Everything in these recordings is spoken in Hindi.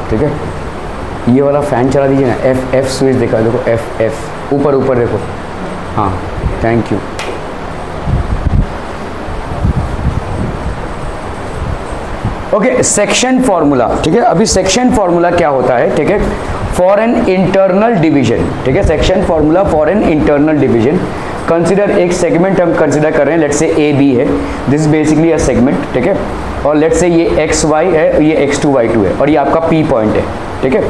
ठीक है। ये वाला फ़ैन चला दीजिए ना, F स्विच दिखा, देखो F ऊपर ऊपर देखो, हाँ thank you. Okay, section formula, ठीक है। अभी सेक्शन फॉर्मूला क्या होता है, ठीक है, फॉर एन इंटरनल डिवीजन, ठीक है। Section formula for an internal division, consider एक सेगमेंट हम कंसिडर कर रहे हैं, लेट्स से ए बी है, दिस बेसिकली अ सेगमेंट, ठीक है। और लेट्स से ये एक्स वाई है, ये x2 y2 है, और ये आपका P पॉइंट है, ठीक है।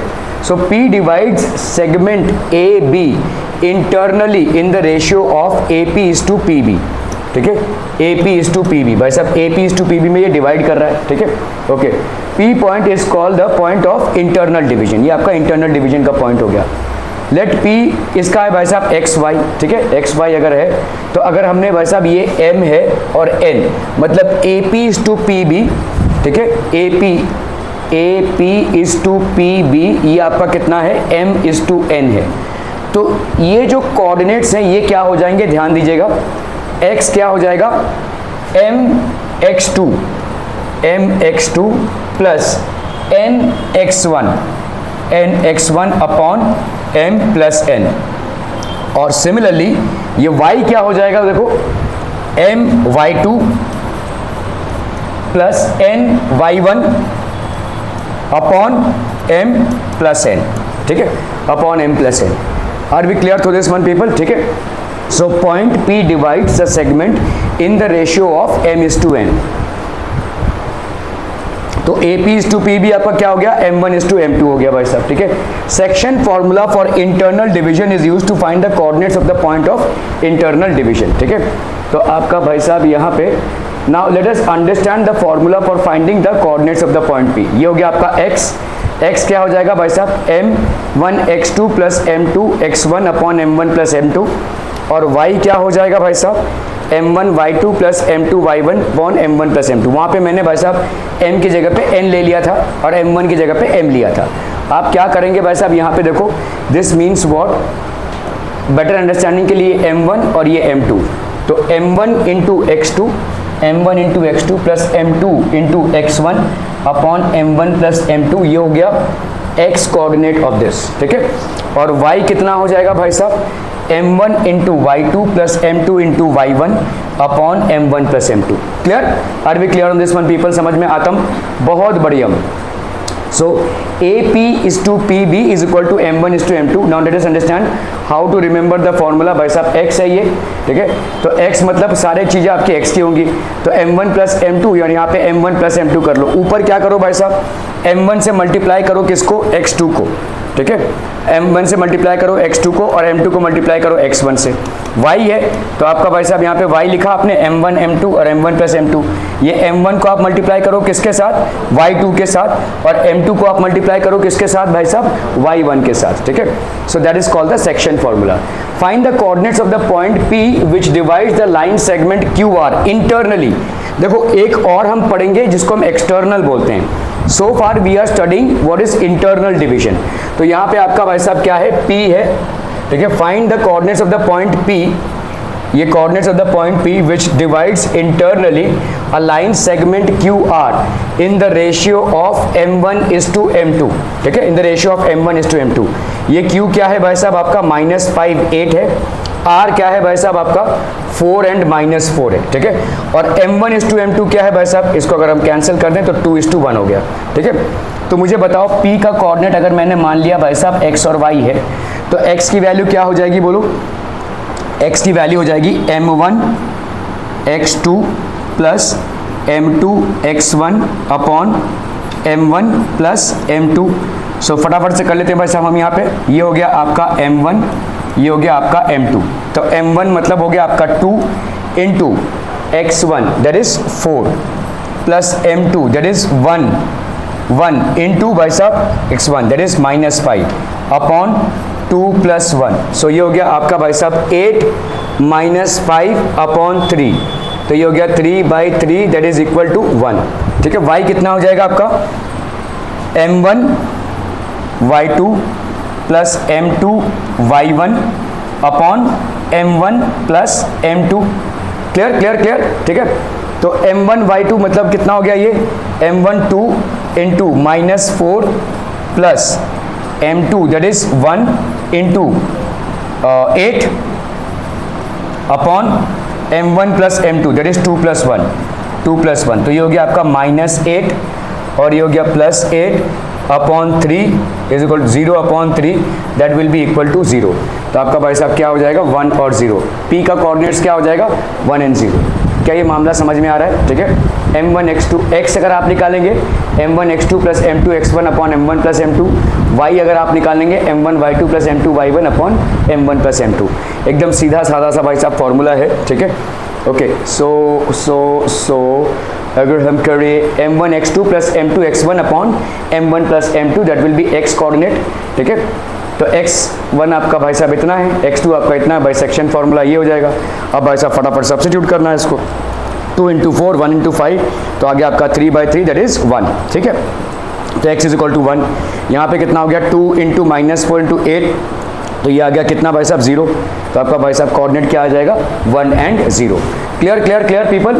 So P divides segment A B internally in the ratio of AP is to PB, ठीक है। AP इज टू PB, भाई साहब AP इज टू PB में ये डिवाइड कर रहा है, ठीक है। Okay, P point is called the point of internal division, ये आपका इंटरनल डिवीजन का पॉइंट हो गया। लेट P इसका है भाई साहब XY, ठीक है। XY अगर है तो अगर हमने भाई साहब ये M है और N, मतलब AP इज टू PB, ठीक है। AP इज टू PB, ये आपका कितना है, M इज टू N है। तो ये जो कोऑर्डिनेट्स हैं ये क्या हो जाएंगे, ध्यान दीजिएगा, X क्या हो जाएगा, MX2 plus NX1 upon M plus N, और सिमिलरली ये Y क्या हो जाएगा, देखो MY2 plus NY1 upon M plus N, ठीक है, upon M plus N। Are we clear to this one people, ठीक है। So point P divides the segment in the ratio of M is to N। तो AP इज टू PB आपका क्या हो गया, M1 इज टू M2 हो गया भाई साहब, ठीक है। Section formula for internal division is used to find the coordinates of the point of internal division, ठीक है। तो आपका भाई साहब यहाँ पे, now let us understand the formula for finding the coordinates of the point P। ये हो गया आपका x क्या हो जाएगा भाई साहब, M1 x2 plus M2 x1 upon M1 plus M2, और y क्या हो जाएगा भाई साहब, M1 y2 plus M2 y1 upon M1 plus M2। वहाँ पे मैंने भाई साहब M की जगह पे N ले लिया था और M1 की जगह पे M लिया था। आप क्या करेंगे भाई साहब, यहाँ पे देखो, this means what, better understanding के लिए M1 और ये M2, तो M1 into x2 plus M2 into x1 upon M1 plus M2, ये हो गया x कोऑर्डिनेट ऑफ दिस, ठीक है। और y कितना हो जाएगा भाई साहब, M1 into y2 plus M2 into y1 upon M1 plus M2। Clear, are we clear on this one people, समझ में आतम, बहुत बढ़िया। So AP is to PB is equal to M1 is to M2। Now let us understand how to remember the formula. भाई साहब x है ये, ठीक है, तो x मतलब सारे चीज़ें आपकी x की होंगी, तो M1 प्लस M2, यानी यहाँ पे M1 प्लस M2 कर लो। ऊपर क्या करो भाई साहब, M1 से मल्टीप्लाई करो किसको, x2 को, ठीक है। M1 से मल्टीप्लाई करो x2 को और M2 को मल्टीप्लाई करो x1 से। y है तो आपका भाई साहब यहाँ पे y लिखा आपने, M1 M2 और M1 प्लस M2। ये M1 को आप मल्टीप्लाई करो किसके साथ, y2 के साथ, और M2 को आप मल्टीप्लाई करो किसके साथ भाई साहब, y1 के साथ, ठीक है। So that is called the section formula. Find the coordinates of the point P which divides the line segment QR internally. देखो एक और हम पढ़ेंगे जिसको हम एक्सटर्नल बोलते हैं। So far we are studying what is internal division. तो यहाँ पे आपका भाई साहब क्या है, P है, ठीक है। Find the coordinates of the point P, ये coordinates of the point P which divides internally a line segment QR in the ratio of M1 is to M2, ठीक है, in the ratio of M1 is to M2। ये Q क्या है भाई साहब आपका, -5 8 है, R क्या है भाई साहब आपका 4 एंड -4 है, ठीक है। और M1 इज टू M2 क्या है भाई साहब, इसको अगर हम कैंसिल कर दें तो 2 इज टू 1 हो गया, ठीक है। तो मुझे बताओ P का कोऑर्डिनेट अगर मैंने मान लिया भाई साहब x और y है, तो x की वैल्यू क्या हो जाएगी, बोलो। x की वैल्यू हो जाएगी M1 x2 plus M2 x1 upon M1 plus M2। सो फटाफट से कर लेते हैं भाई साहब हम यहाँ पे। ये हो गया आपका M1, ये हो गया आपका M2। तो M1 मतलब हो गया आपका 2 into x1 that is 4 plus M2 that is 1 into भाई साहब x1 that is -5 upon 2 plus 1। सो ये हो गया आपका भाई साहब 8 -5 अपॉन 3, तो ये हो गया 3/3 दैट इज इक्वल टू 1, ठीक है। y कितना हो जाएगा आपका, M1 y2 plus M2 y1 upon M1 plus M2। Clear clear clear, ठीक है। तो M1 y2 मतलब कितना हो गया, ये M1 2 into -4 plus m2 that is 1 into 8 upon m1 plus m2 that is 2 plus 1 तो ये हो गया आपका -8 और ये हो गया +8 upon 3 is equal 0 upon 3 that will be equal to 0। तो आपका भाई साहब क्या हो जाएगा 1 और 0। p का कोऑर्डिनेट्स क्या हो जाएगा 1 एंड 0। क्या ये मामला समझ में आ रहा है? ठीक है। m1 x2 x अगर आप निकालेंगे m1 x2 plus m2 x1 upon m1 plus m2, y अगर आप निकालेंगे m1 y2 plus m2 y1 upon m1 plus m2। एकदम सीधा साधा सा भाई साहब फॉर्मूला है। ठीक है। ओके सो अगर हम करें m1 x2 plus m2 x1 upon m1 plus m2 that will be x coordinate. ठीक है। तो x1 आपका भाई साहब इतना है, x2 आपका इतना है, बाइसेक्शन फार्मूला ये हो जाएगा। अब भाई साहब फटाफट सब्स्टिट्यूट करना है इसको, 2 इंटू 4 1 इंटू 5 तो आ गया आपका 3/3 दैट इज 1। ठीक है। तो x इज इक्वल टू 1। यहाँ पे कितना हो गया 2 इंटू -4 इंटू 8 तो ये आ गया कितना भाई साहब 0। तो आपका भाई साहब कोऑर्डिनेट क्या आ जाएगा 1 and 0। Clear people?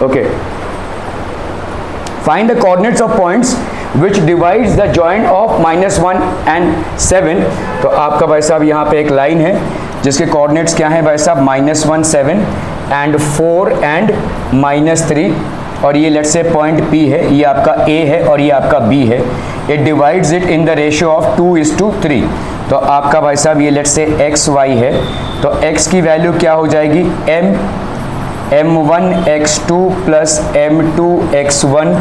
Okay. Find the coordinates of points which divides the joint of -1 and 7। तो आपका भाई साहब यहाँ पे एक लाइन है जिसके कोऑर्डिनेट्स क्या हैं भाई साहब -1 7 एंड 4 एंड -3 और ये लेट्स से पॉइंट P है, ये आपका A है और ये आपका B है। It divides it in the ratio of 2:3। तो आपका भाई साहब ये लेट्स से XY है तो x की वैल्यू क्या हो जाएगी m1 x2 plus m2 x1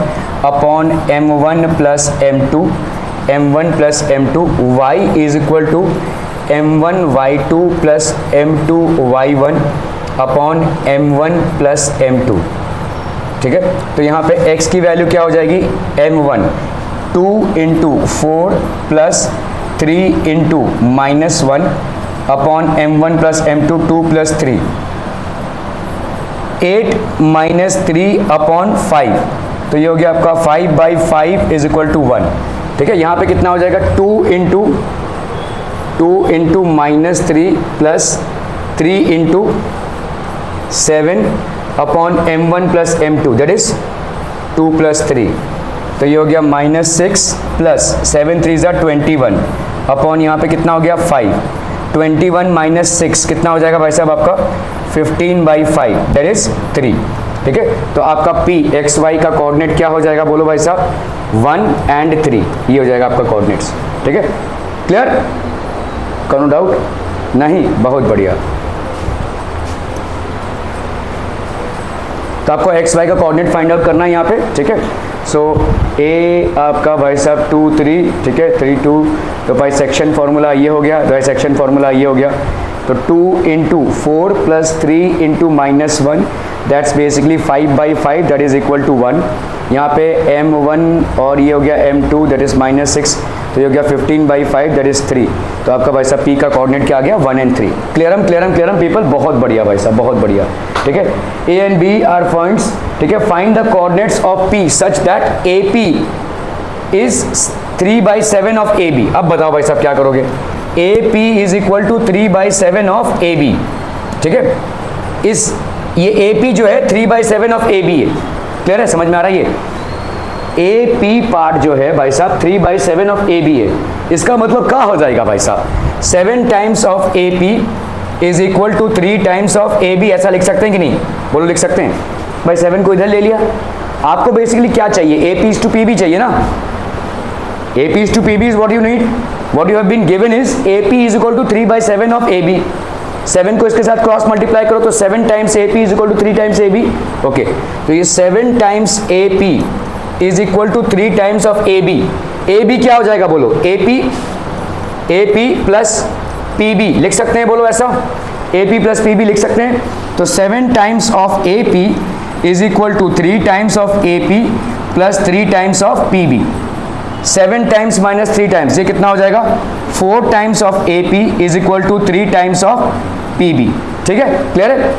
upon m1 plus m2 y is equal to m1 y2 plus m2 y1 upon m1 plus m2। ठीक है। तो यहाँ पे x की वैल्यू क्या हो जाएगी m1 2 into 4 plus 3 into -1 upon m1 plus m2 2 plus 3 8 -3 upon 5 तो ये हो गया आपका 5/5 इज इक्वल टू 1। ठीक है। यहाँ पे कितना हो जाएगा 2 into -3 plus 3 into 7 upon m1 plus m2 that is 2 plus 3 तो ये हो गया -6 प्लस 7 3 ज़ा 21 अपॉन यहाँ पे कितना हो गया 5 21 - 6 कितना हो जाएगा भाई साहब आपका 15/5 दैट इज 3। ठीक है। तो आपका P XY का कोऑर्डिनेट क्या हो जाएगा बोलो भाई साहब 1 एंड 3 ये हो जाएगा आपका कोऑर्डिनेट्स। ठीक है। क्लियर? No doubt? नहीं? बहुत बढ़िया। तो आपको XY का कोऑर्डिनेट फाइंड आउट करना है यहाँ पे। ठीक है। सो A आपका भाई साहब 2 3 ठीक है 3 2 तो बाइसेक्शन फार्मूला ये हो गया, बाइसेक्शन फार्मूला ये हो गया। तो 2 into 4 plus 3 into -1 that's basically 5/5 that is equal to 1। यहाँ पे m1 और ये हो गया m2 दैट इज -6 तो ये हो गया 15/5 दैट इज 3। तो आपका भाई साहब P का कोऑर्डिनेट क्या आ गया 1 एंड 3। क्लियरम पीपल? बहुत बढ़िया भाई साहब, बहुत बढ़िया। ठीक है। A and B are points. ठीक है। Find the coordinates of P such that AP is 3/7 of AB। अब बताओ भाई साहब क्या करोगे AP is equal to 3/7 of AB। ठीक है। इस ये AP जो है 3/7 ऑफ AB है। क्लियर है? समझ में आ रहा है? ये AP पार्ट जो है भाई साहब 3/7 ऑफ AB है। इसका मतलब क्या हो जाएगा भाई साहब 7 times of AP is equal to 3 times of AB। ऐसा लिख सकते हैं कि नहीं? बोलो लिख सकते हैं भाई। 7 को इधर ले लिया। आपको बेसिकली क्या चाहिए AP इज टू PB चाहिए ना। AP is to PB is what you need. What you have been given is AP is equal to 3/7 of AB. 7 को इसके साथ क्रॉस मल्टीप्लाई करो तो 7 times AP is equal to 3 times AB. Okay. तो ये 7 times AP is equal to 3 times of AB. AB क्या हो जाएगा बोलो? AP प्लस PB लिख सकते हैं बोलो ऐसा? AP प्लस PB लिख सकते हैं। तो 7 times of AP is equal to 3 times of AP plus 3 times of PB। 7 times minus 3 times ये कितना हो जाएगा 4 times of AP is equal to 3 times of PB। ठीक है। क्लियर है?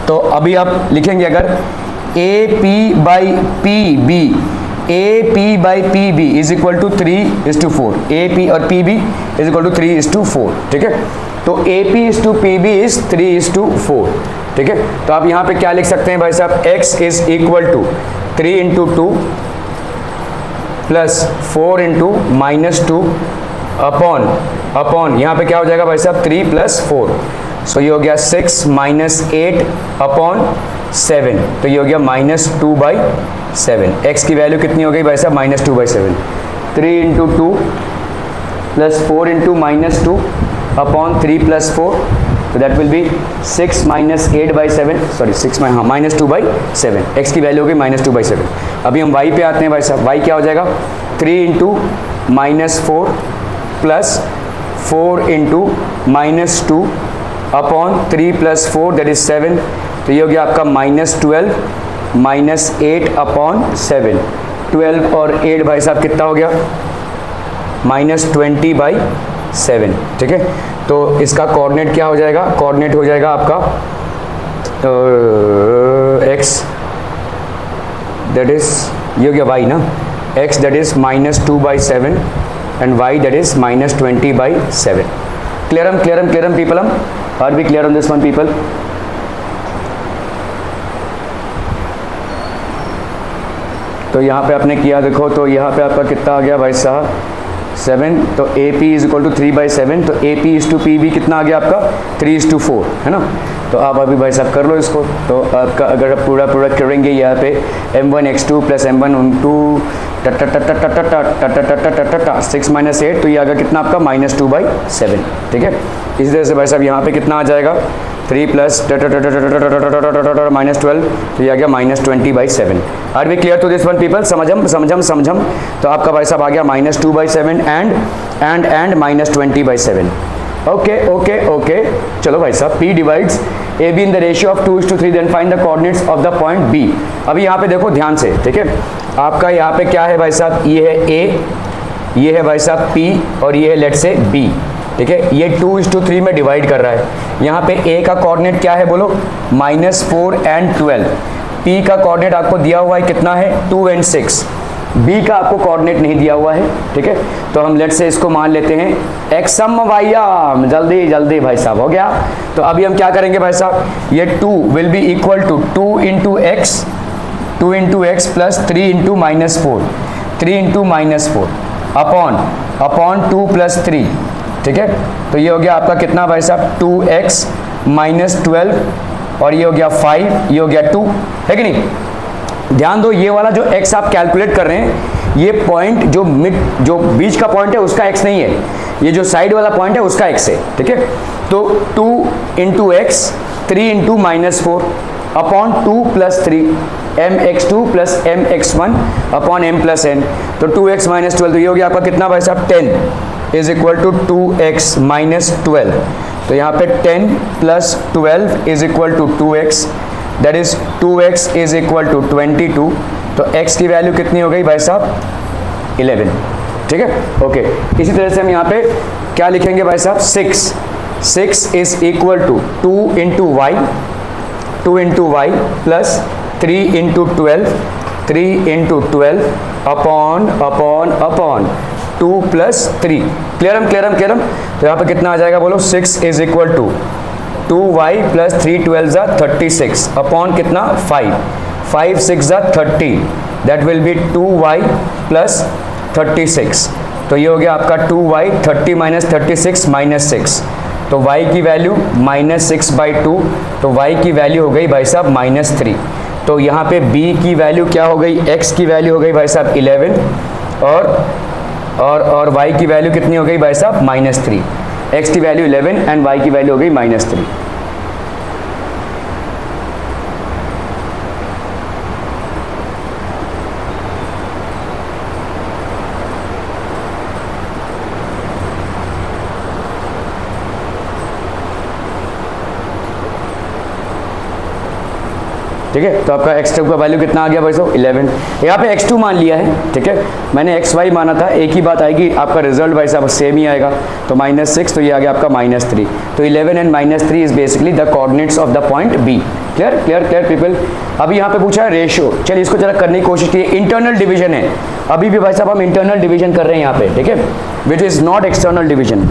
तो अभी आप लिखेंगे अगर AP by PB is equal to 3:4। AP और PB इज इक्वल टू 3:4। ठीक है। तो AP is to PB is 3:4। ठीक है। तो आप यहाँ पे क्या लिख सकते हैं भाई साहब X is equal to 3 into 2 plus 4 into -2 upon यहाँ पे क्या हो जाएगा भाई साहब 3 + 4, सो ये हो गया 6 - 8 अपॉन 7, तो ये हो गया -2/7। x की वैल्यू कितनी हो गई भाई साहब -2/7। 3 × 2 + 4 × -2 अपॉन 3 + 4, तो that will B 6 - 8/7, sorry 6 -2/7। x की वैल्यू हो गई -2/7। अभी हम y पे आते हैं भाई साहब। y क्या हो जाएगा 3 × -4 + 4 × -2 अपॉन 3 + 4, दैट इज 7, तो ये हो गया आपका -12 - 8 अपॉन 7। 12 और 8 भाई साहब कितना हो गया -20/7, ठीक है। तो इसका कोऑर्डिनेट क्या हो जाएगा, कोऑर्डिनेट हो जाएगा आपका x, दैट इज ये हो गया y ना, x that is -2/7 and y that is -20/7। Clear people, हम are we clear on this one people? तो यहाँ पे आपने किया देखो, तो यहाँ पे आपका कितना आ गया भाई साहब 7, तो AP = 3/7, तो AP = PB कितना आ गया आपका 3:4, है ना। तो आप अभी भाई साहब कर लो इसको। तो आपका अगर आप पूरा करेंगे यहाँ पे m1 x2 + m1 2 6 - 8, तो ये आएगा कितना आपका -2/7, ठीक है। इसी तरह से भाई साहब यहाँ पे कितना आ जाएगा 3 + -12, तो ये आ गया -20/7। Are we clear to this one people? समझम। तो आपका भाई साहब आ गया -2/7 एंड -20/7। ओके। चलो भाई साहब, P divides AB in the ratio of 2:3, then find the coordinates of the point B। अभी यहाँ पे देखो ध्यान से, ठीक है। आपका यहाँ पे क्या है भाई साहब, ये है A, ये है भाई साहब P, और ये है लेट से B, ठीक है। ये 2:3 में डिवाइड कर रहा है। यहाँ पे A का कोऑर्डिनेट क्या है बोलो, -4 and 12। P का कोऑर्डिनेट आपको दिया हुआ है कितना है 2 and 6। B का आपको कोऑर्डिनेट नहीं दिया हुआ है, ठीक है। तो हम लेट से इसको मान लेते हैं एक्सम वाइयम, जल्दी भाई साहब हो गया। तो अभी हम क्या करेंगे भाई साहब, ये 2 will be equal to 2 × x + 3 × -4, 3 × -4 upon 2 + 3, ठीक है। तो ये हो गया आपका कितना भाई साहब 2x - 12, और ये हो गया 5, ये हो गया 2, है कि नहीं। ध्यान दो, ये वाला जो x आप कैलकुलेट कर रहे हैं, ये पॉइंट जो बीच का पॉइंट है उसका x नहीं है, ये जो साइड वाला पॉइंट है उसका x है, ठीक है। तो 2 × x 3 × -4 upon 2 + 3 mx2 + mx1 upon m + n, तो 2x - 12, तो ये हो गया आपका कितना भाई साहब 10 = 2x - 12। तो यहाँ पे 10 + 12 = 2x, दैट इज 2x = 22। तो x की वैल्यू कितनी हो गई भाई साहब 11, ठीक है। ओके, इसी तरह से हम यहाँ पे क्या लिखेंगे भाई साहब 6 = 2 × y + 3 × 12 अपॉन 2 + 3। क्लियरम। तो यहाँ पे कितना आ जाएगा बोलो, 6 = 2y + 3 12 = 36 अपॉन कितना 5 6 = 30, दैट विल बी 2y + 36। तो ये हो गया आपका 2y 30 - 36 -6, तो y की वैल्यू -6/2, तो y की वैल्यू हो गई भाई साहब -3। तो यहाँ पे b की वैल्यू क्या हो गई, x की वैल्यू हो गई भाई साहब 11, और y की वैल्यू कितनी हो गई भाई साहब -3। x की वैल्यू 11 एंड y की वैल्यू हो गई -3। ठीक है। तो आपका x2 का वैल्यू कितना आ गया भाई साहब 11। यहाँ पे x2 मान लिया है, ठीक है, मैंने xy माना था, एक ही बात आएगी, आपका रिजल्ट भाई साहब सेम ही आएगा। तो -6, तो ये आ गया आपका -3। तो 11 and -3 is basically the coordinates of the point B। Clear people. अभी यहाँ पे पूछा है रेशियो, चलिए इसको जरा करने की कोशिश कीजिए। इंटरनल डिवीजन है, अभी भी भाई साहब हम इंटरनल डिवीजन कर रहे हैं यहाँ पे, ठीक है, which is not external division.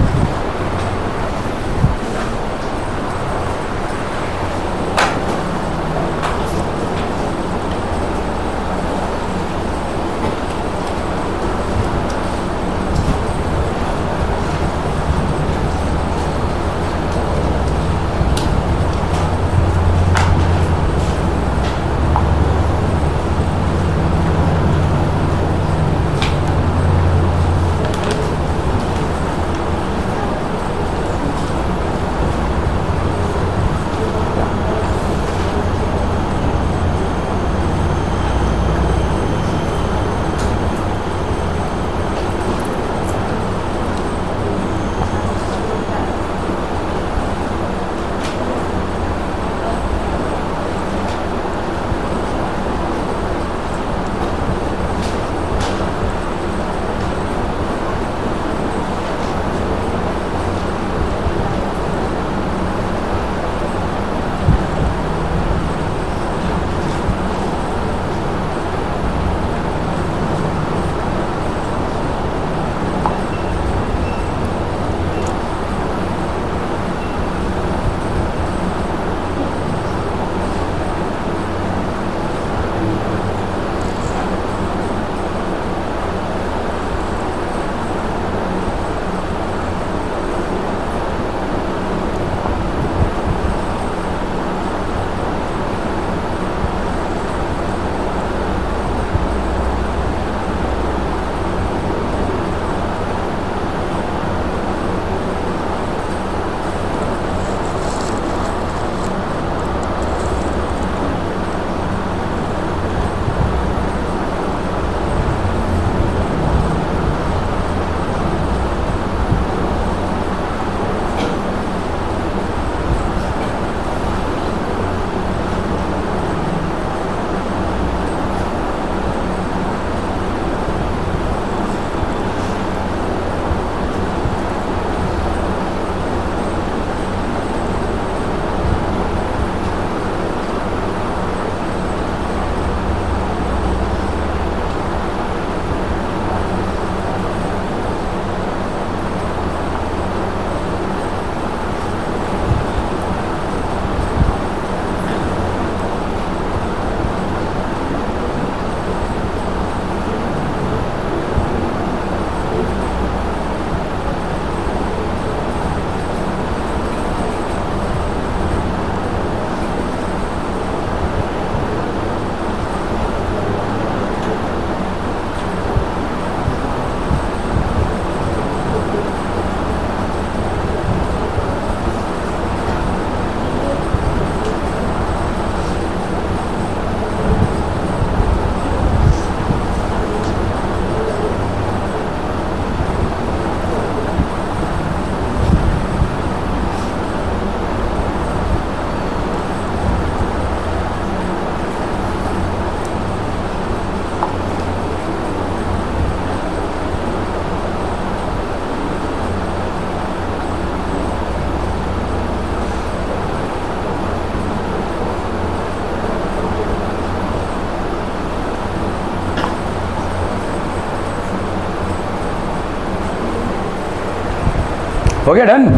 हो गया, done.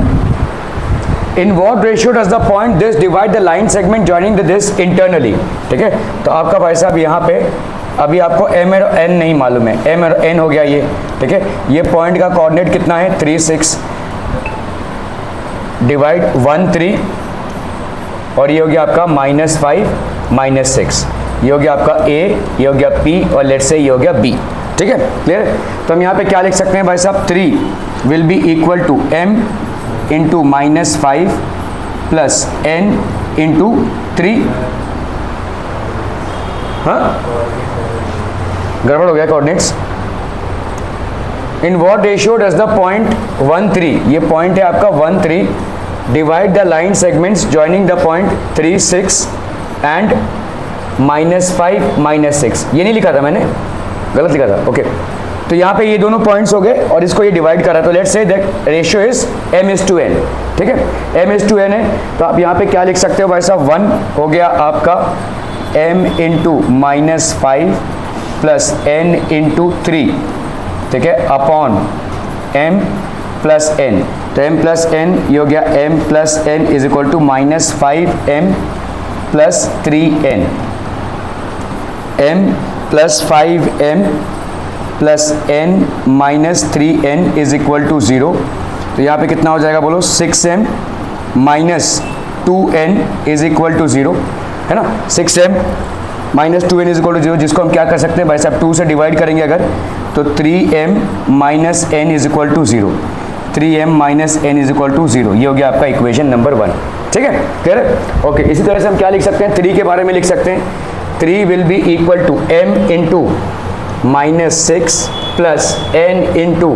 In what ratio does the point this divide the line segment joining the this internally, ठीक है। तो आपका भाई साहब यहाँ पे अभी आपको m और n नहीं मालूम है, m और n हो गया ये, ठीक है। ये पॉइंट का कोऑर्डिनेट कितना है 3 6 डिवाइड 1 3 और ये हो गया आपका -5 -6, ये हो गया आपका a, ये हो गया p और लेट से ये हो गया b, ठीक है, क्लियर। तो हम यहाँ पे क्या लिख सकते हैं भाई साहब, 3 will be equal to m into -5 plus n into 3। हाँ, गड़बड़ हो गया coordinates. In what ratio does the point 1 3, ये पॉइंट है आपका 1 3 divide the line segments joining the point 3 6 and -5 -6, ये नहीं लिखा था मैंने, गलत लिखा था, ओके। तो यहाँ पे ये दोनों पॉइंट्स हो गए और इसको ये डिवाइड करा, तो let's say that ratio is m/n, ठीक है, m/n है। तो आप यहाँ पे क्या लिख सकते हो भाई साहब, 1 हो गया आपका m into -5 plus n into 3, ठीक है, अपॉन m प्लस n। तो m प्लस n ये हो गया m plus n is equal to -5m plus 3n, m plus 5m plus n minus 3n is equal to 0। तो यहाँ पे कितना हो जाएगा बोलो, 6m minus 2n is equal to 0, है ना। 6m minus 2n is equal to 0, जिसको हम क्या कर सकते हैं भाई साहब, 2 से डिवाइड करेंगे अगर, तो 3m minus n is equal to 0, 3m minus n is equal to 0, ये हो गया आपका इक्वेशन नंबर 1, ठीक है, क्लियर है, ओके। इसी तरह से हम क्या लिख सकते हैं, 3 के बारे में लिख सकते हैं, 3 will be equal to m into -6 plus n into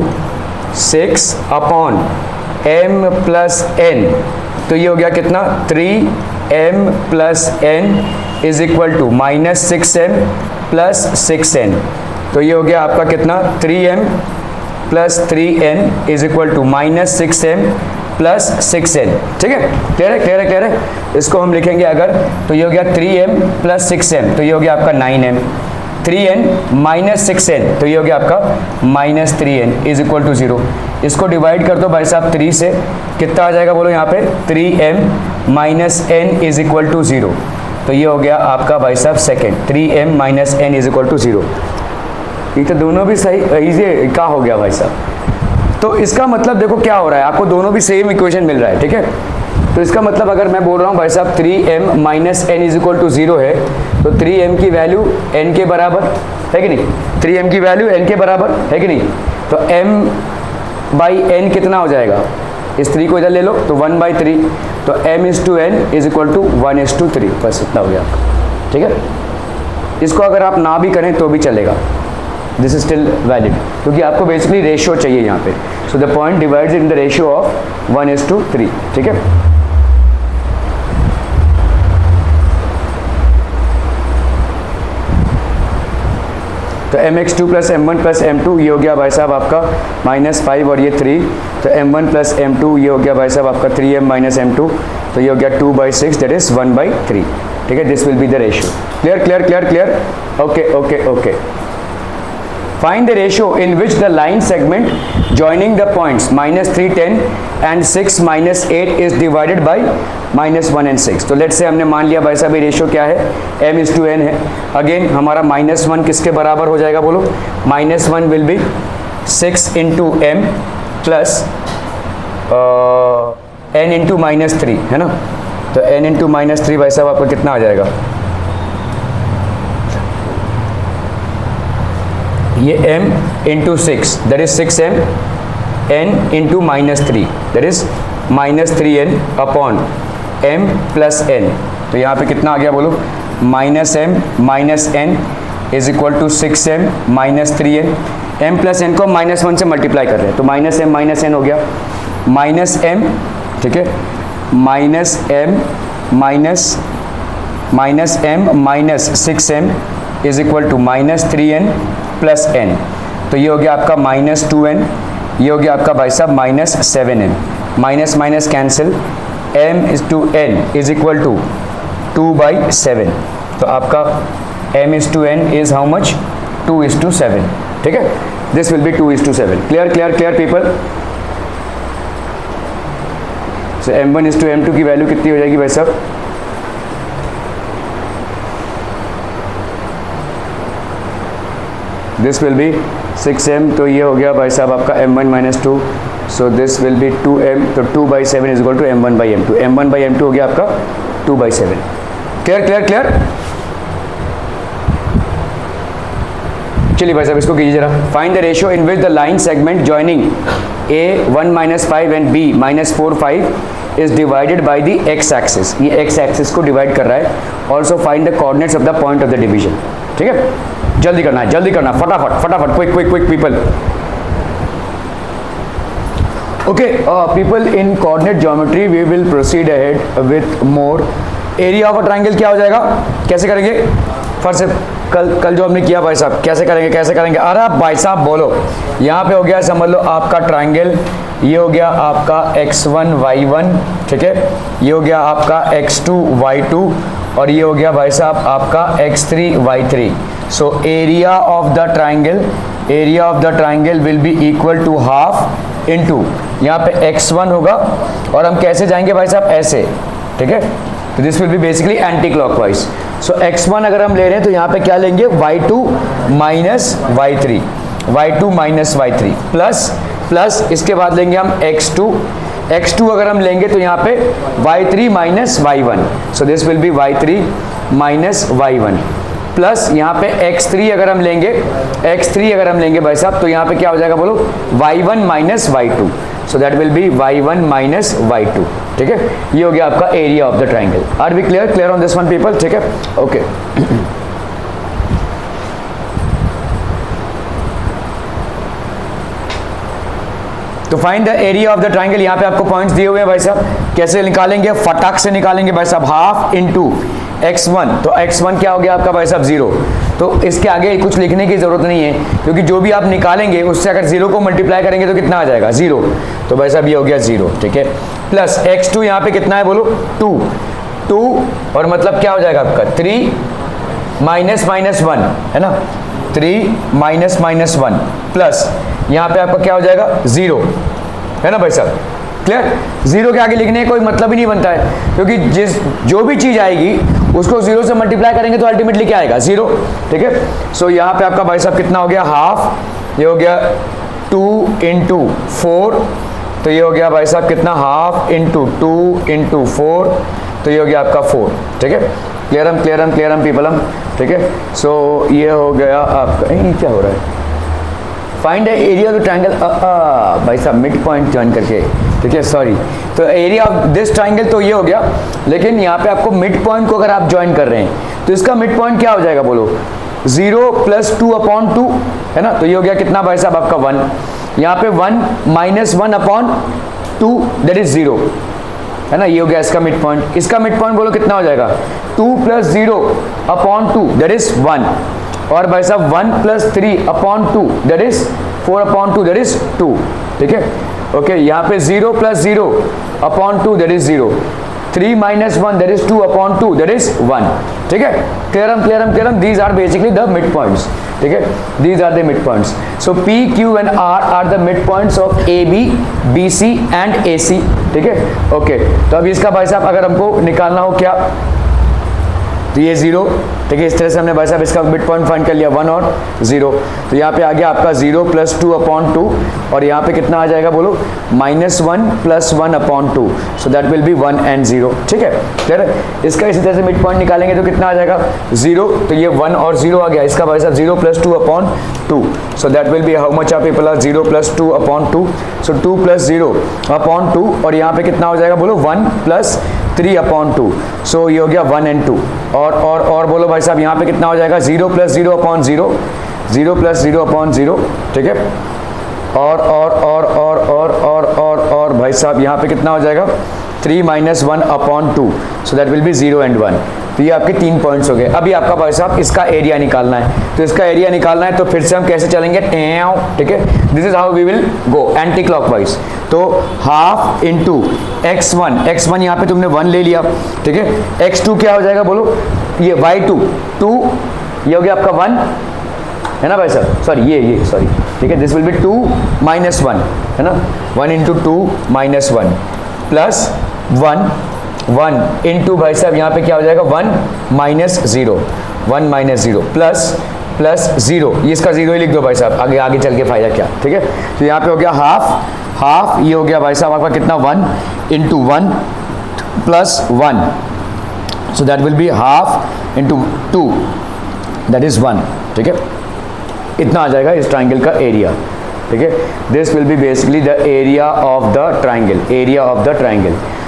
6 upon m plus n। तो ये हो गया कितना, 3m plus n is equal to -6m plus 6n। तो ये हो गया आपका कितना, 3m plus 3n is equal to -6m plus 6n, ठीक है, क्लियर है, क्लियर है, क्लियर है। इसको हम लिखेंगे अगर, तो ये हो गया 3m प्लस 6m, तो ये हो गया आपका 9m, 3n माइनस 6n, तो ये हो गया आपका -3n इज इक्वल टू 0। इसको डिवाइड कर दो भाई साहब 3 से, कितना आ जाएगा बोलो यहाँ पे, 3m minus n is equal to 0। तो ये हो गया आपका भाई साहब second, 3m minus n is equal to 0। ये तो दोनों भी सही, इजी क्या हो गया भाई साहब। तो इसका मतलब देखो क्या हो रहा है, आपको दोनों भी सेम इक्वेशन मिल रहा है, ठीक है। तो इसका मतलब अगर मैं बोल रहा हूँ भाई साहब 3m minus n is equal to 0 है, तो 3m की वैल्यू n के बराबर है कि नहीं, 3m की वैल्यू n के बराबर है कि नहीं। तो m बाई n कितना हो जाएगा, इस 3 को इधर ले लो तो 1/3, तो m/n इज इक्वल टू 1/3, बस इतना हो गया आपका, ठीक है। इसको अगर आप ना भी करें तो भी चलेगा, दिस इज स्टिल वैलिड, क्योंकि आपको बेसिकली रेशियो चाहिए यहाँ पे। So the point divides in the ratio of 1:3, ठीक है। तो mx2 plus m1 plus m2 ये हो गया भाई साहब आपका -5 और ये 3, तो m1 प्लस m2 ये हो गया भाई साहब आपका 3m माइनस m2, तो ये हो गया 2/6, दैट इज 1/3, ठीक है। This will be the ratio, clear clear clear clear, okay okay okay. Find the ratio in which the line segment joining the points -3 10 and 6 -8 is divided by -1 and 6। तो लेट्स से हमने मान लिया भाई साहब ये रेशियो क्या है, m/n है। अगेन हमारा -1 किसके बराबर हो जाएगा बोलो, -1 will be 6 into m plus n into -3, है ना। तो n इंटू -3 भाई साहब आपको कितना आ जाएगा, ये m into 6 that is 6m, n into -3 that is -3n upon m plus n। तो यहाँ पे कितना आ गया बोलो, -m minus n is equal to 6m minus 3n। m plus n को -1 से मल्टीप्लाई कर रहे हैं, तो -m माइनस n हो गया, -m, ठीक है, -m minus m minus 6m is equal to -3n plus n। तो ये हो गया आपका -2n, ये हो गया आपका भाई साहब -7n, minus minus cancel, m is to n is equal to 2/7। तो आपका m is to n is how much, 2:7, ठीक है। This will be 2:7, clear clear clear people. So m1:m2 की वैल्यू कितनी हो जाएगी भाई साहब? दिस विल बी 6m, तो ये हो गया भाई साहब आपका m1 - 2, so this will B 2m, तो 2/7 is equal to m1/m2. m1/m2 हो गया आपका 2/7. Clear clear clear? चलिए भाई साहब इसको कीजिए जरा. Find the ratio in which the line segment joining a 1 - 5 and b -4 5 is divided by the x axis. ये x एक्सिस को डिवाइड कर रहा है. Also find the coordinates of the point of the division. ठीक है, जल्दी करना है, जल्दी करना, फटाफट फटाफट, quick quick quick people. Okay people, in coordinate geometry we will proceed ahead with more. Area of a triangle क्या हो जाएगा, कैसे करेंगे? फर्स्ट कल जो हमने किया भाई साहब, कैसे करेंगे? अरे भाई साहब बोलो. यहाँ पे हो गया समझ लो आपका ट्राइंगल, ये हो गया आपका x1 y1, ठीक है, ये हो गया आपका x2 y2 और ये हो गया भाई साहब आपका x3 y3. So area of the triangle will be equal to half into, यहाँ पे x1 होगा और हम कैसे जाएंगे भाई साहब, ऐसे. ठीक है, तो this will be basically anti clockwise. So x1 अगर हम ले रहे हैं तो यहाँ पे क्या लेंगे, y2 माइनस y3 प्लस इसके बाद लेंगे हम x2 अगर हम लेंगे तो यहाँ पे y3 minus y1. So this will B y3 minus y1 plus यहाँ पे x3 अगर हम लेंगे भाई साहब तो यहाँ पे क्या हो जाएगा बोलो, y1 minus y2. So that will be y1 minus y2. ठीक है, ये हो गया आपका area of the triangle. Are we clear on this one people? ठीक है, ओके. तो find the area of the triangle. यहाँ पे आपको पॉइंट्स दिए हुए हैं भाई साहब, कैसे निकालेंगे, फटाक से निकालेंगे भाई साहब. हाफ इनटू x1, तो x1 क्या हो गया आपका भाई साहब 0. तो इसके आगे कुछ लिखने की जरूरत नहीं है क्योंकि जो भी आप निकालेंगे उससे अगर 0 को मल्टीप्लाई करेंगे तो कितना आ जाएगा, 0. तो भाई साहब ये हो गया 0. ठीक है, प्लस x2 यहाँ पे कितना है बोलो, 2 और मतलब क्या हो जाएगा आपका 3 माइनस 1 है ना, 3 माइनस 1 प्लस यहाँ पे आपका क्या हो जाएगा 0 है ना भाई साहब. क्लियर? 0 के आगे लिखने का कोई मतलब ही नहीं बनता है क्योंकि जो भी चीज आएगी उसको 0 से मल्टीप्लाई करेंगे तो अल्टीमेटली क्या आएगा, 0. ठीक है, सो यहाँ पे आपका भाई साहब कितना हो गया, हाफ, ये हो गया 2 इंटू 4, तो ये हो गया भाई साहब कितना, हाफ इंटू 2 इंटू 4, तो ये हो गया आपका 4. ठीक है, क्लियर पीपल हम. ठीक है, सो ये हो गया आपका, ये क्या हो रहा है, find area of the triangle. भाई साहब मिड पॉइंट ज्वाइन करके, ठीक है, सॉरी. तो एरिया ऑफ दिस ट्राइंगल तो ये हो गया, लेकिन यहाँ पे आपको मिड पॉइंट को अगर आप ज्वाइन कर रहे हैं तो इसका मिड पॉइंट क्या हो जाएगा बोलो, 0 + 2/2 है ना. तो ये हो गया कितना भाई साहब आपका 1. यहाँ पे 1 माइनस 1/2 दैट इज 0 है ना. ये हो गया इसका मिड पॉइंट. इसका मिड पॉइंट बोलो कितना हो जाएगा, 2 + 0/2 दैट इज 1 और भाई साहब 1 + 3/2 दैट इज 4/2 दैट इज 2. ठीक है, ओके. यहाँ पे 0 + 0/2 that is 0, 3 minus 1 that is 2/2 that is 1. ठीक है, clear. These are basically the mid points. ठीक है, these are the mid points. So P, Q and R are the mid points of AB, BC and AC. ठीक है, ओके. तो अब इसका भाई साहब अगर हमको निकालना हो क्या, तो ये 0. ठीक है, इस तरह से हमने भाई साहब इसका मिड पॉइंट फाइंड कर लिया, 1 और 0. तो यहाँ पे आ गया आपका 0 + 2/2 और यहाँ पे कितना आ जाएगा बोलो, -1 + 1/2. सो दैट विल बी 1 and 0. ठीक है, क्लियर है. इसका इसी तरह से मिड पॉइंट निकालेंगे तो कितना आ जाएगा 0, तो ये 1 और 0 आ गया. इसका भाई साहब 0 + 2/2. सो that will be how much आप पीपल आर 0 + 2/2. सो 2 + 0/2 और यहाँ पे कितना हो जाएगा बोलो, 1 + 3/2. सो ये हो गया 1 and 2 और बोलो भाई साहब यहाँ पे कितना हो जाएगा, 0 + 0/0, 0 + 0/0. ठीक है, और भाई साहब यहाँ पे कितना हो जाएगा, 3 minus 1/2. So that will B 0 and 1. तो ये आपके 3 पॉइंट्स हो गए. अभी आपका भाई साहब इसका एरिया निकालना है. तो इसका एरिया निकालना है तो फिर से हम कैसे चलेंगे, ठीक है, this is how we will go anti clockwise. तो हाफ इंटू x1 यहाँ पे तुमने 1 ले लिया. ठीक है, x2 क्या हो जाएगा बोलो, ये y2 2, ये हो गया आपका 1 है ना भाई साहब, सॉरी ये सॉरी. ठीक है, दिस विल बी 2 - 1 है ना, 1 × 2 - 1 प्लस 1 इंटू भाई साहब यहाँ पे क्या हो जाएगा 1 माइनस 0 प्लस 0, ये इसका 0 ही लिख दो भाई साहब, आगे आगे चल के फायदा क्या, ठीक है। तो यहाँ पे हो गया हाफ, ये हो गया भाई साहब आपका कितना 1 into 1 plus 1, so that will be half into 2, that is 1, ठीक है। इतना आ जाएगा इस ट्राइंगल का एरिया, ठीक है। This will be basically the area of the triangle,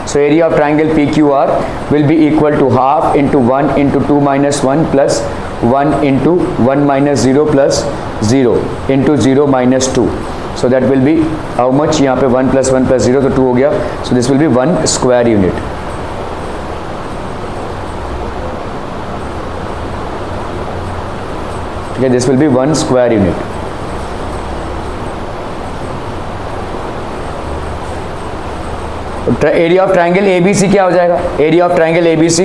so area of triangle PQR will be equal to half into 1 into 2 minus 1 plus 1 into 1 minus 0 plus 0 into 0 minus 2, so that will be how much, यहाँ पे 1 plus 1 plus 0 तो 2 हो गया, so this will be 1 square unit, ठीक है। this will be 1 square unit। Area of triangle ABC क्या हो जाएगा, एरिया ऑफ ट्राइंगल ABC,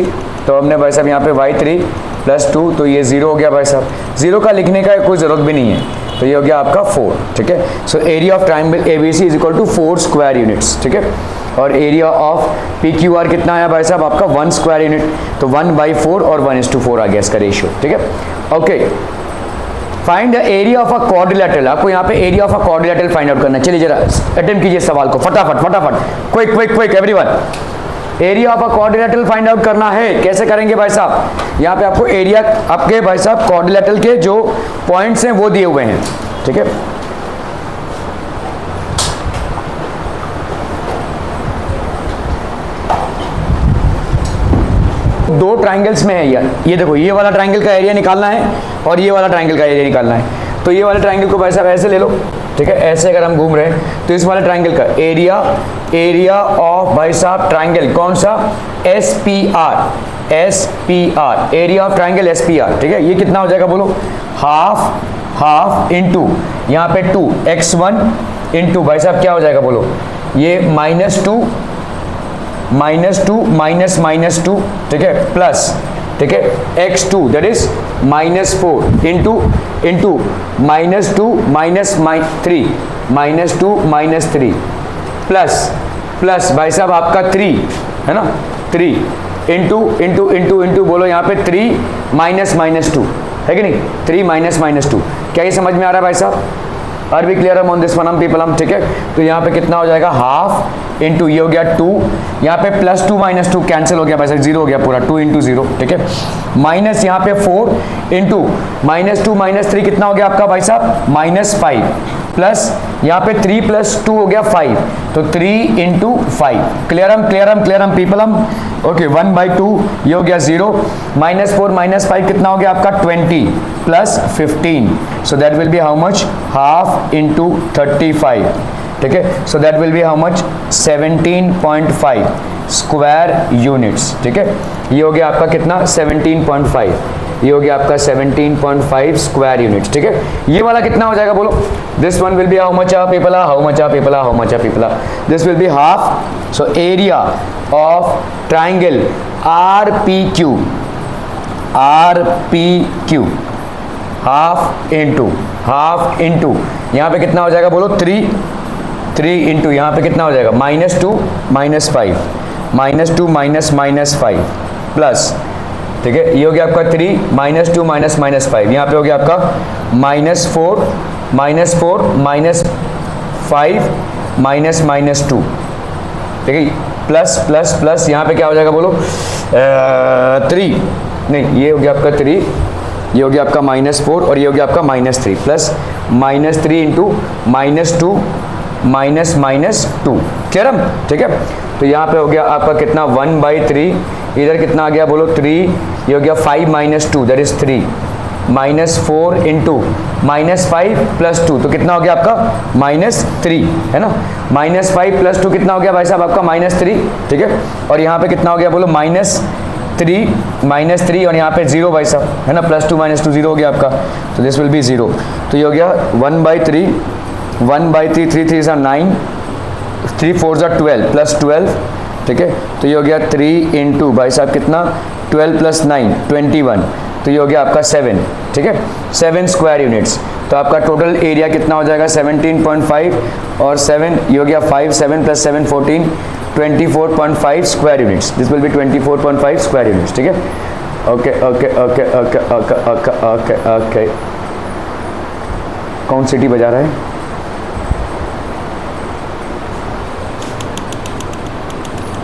तो हमने भाई साहब यहाँ पे y3 प्लस 2, तो ये 0 हो गया भाई साहब, 0 का लिखने का कोई ज़रूरत भी नहीं है, तो ये हो गया आपका 4, ठीक है। So area of triangle ABC is equal to 4 square units, ठीक है। और एरिया ऑफ PQR कितना आया भाई साहब आपका 1 स्क्वायर यूनिट, तो 1/4 और 1:4 आ गया इसका रेशियो, ठीक है। Okay, find the area of a quadrilateral, आपको यहाँ पे area of a quadrilateral find out करना है। चलिए जरा अटेम्प्ट कीजिए सवाल को फटाफट, quick everyone. Area of a quadrilateral find out करना है, कैसे करेंगे भाई साहब, यहाँ पे आपको एरिया आपके भाई साहब क्वाड्रिलेटरल के जो पॉइंट्स हैं वो दिए हुए हैं, ठीक है। दो ट्राइंगल्स में है यार, ये देखो, ये वाला ट्राइंगल का एरिया निकालना है और ये वाला ट्राइंगल का एरिया निकालना है, तो ये वाले ट्राइंगल को भाई साहब ऐसे ले लो, ठीक है। ऐसे अगर हम घूम रहे हैं तो इस वाले ट्राइंगल का एरिया ऑफ भाई साहब ट्राइंगल कौन सा, SPR, area of triangle SPR, ठीक है। ये कितना हो जाएगा बोलो, हाफ इंटू यहाँ पे 2 x1 इंटू भाई साहब क्या हो जाएगा बोलो, ये -2 माइनस 2, ठीक है, प्लस, ठीक है, x2 that is -4 into -2 minus 3 plus भाई साहब आपका 3 है ना, 3 इंटू बोलो यहाँ पे 3 माइनस 2 है कि नहीं, 3 माइनस 2, क्या ये समझ में आ रहा है भाई साहब, are we clear on this one हम पीपल हम, ठीक है। तो यहाँ पे कितना हो जाएगा हाफ इंटू ये हो गया 2, यहाँ पे +2 - 2 कैंसिल हो गया भाई साहब, 0 हो गया पूरा, 2 इंटू 0, ठीक है। माइनस यहाँ पे 4 इंटू -2 - 3 कितना हो गया आपका भाई साहब -5, प्लस यहाँ पे 3 + 2 हो गया 5, तो 3 इंटू 5, क्लियर हम पीपल हम, ओके। 1/2 ये हो गया 0, -4 - 5 कितना हो गया आपका 20 plus 15, so that will be how much, half into 35, ठीक है। So that will be how much 17.5 square units, ठीक है। ये हो गया आपका कितना 17.5, ये हो गया आपका 17.5 स्क्वायर यूनिट्स, ठीक है। ये वाला कितना हो जाएगा बोलो, this one will be how much people, this will be half, so area of triangle RPQ, half into यहाँ पे कितना हो जाएगा बोलो 3 इंटू यहाँ पे कितना हो जाएगा -2 -5 प्लस, ठीक है। ये हो गया आपका 3 -2 -5, यहाँ पे हो गया आपका -4 -5 -2, ठीक है, प्लस यहाँ पे क्या हो जाएगा बोलो 3, नहीं ये हो गया आपका 3, ये हो गया आपका -4 और ये हो गया आपका -3 प्लस -3 इंटू -2 -2, क्लियर, ठीक है। तो यहाँ पे हो गया आपका कितना 1/3, इधर कितना आ गया बोलो 3, ये हो गया 5 - 2 दैट इज 3, -4 इंटू -5 + 2, तो कितना हो गया आपका -3, है ना। -5 + 2 कितना हो गया भाई साहब आपका -3, ठीक है। और यहाँ पे कितना हो गया बोलो -3 और यहाँ पे 0 भाई साहब, है ना, +2 - 2 0 हो गया आपका, तो दिस विल बी 0, तो ये हो गया 1/3 3 3 = 9, 3 4 = 12 प्लस 12, ठीक है। तो ये हो गया 3 इंटू भाई साहब कितना 12 + 9 21, तो ये हो गया आपका 7, ठीक है, 7 स्क्वायर यूनिट्स। तो आपका टोटल एरिया कितना हो जाएगा 17.5 और 7 ये हो गया 5, 7 + 7 14, 24.5 square units. This will B 24.5 square units, ठीक है। Okay okay okay okay okay okay okay okay, कौन सिटी बजा रहा है?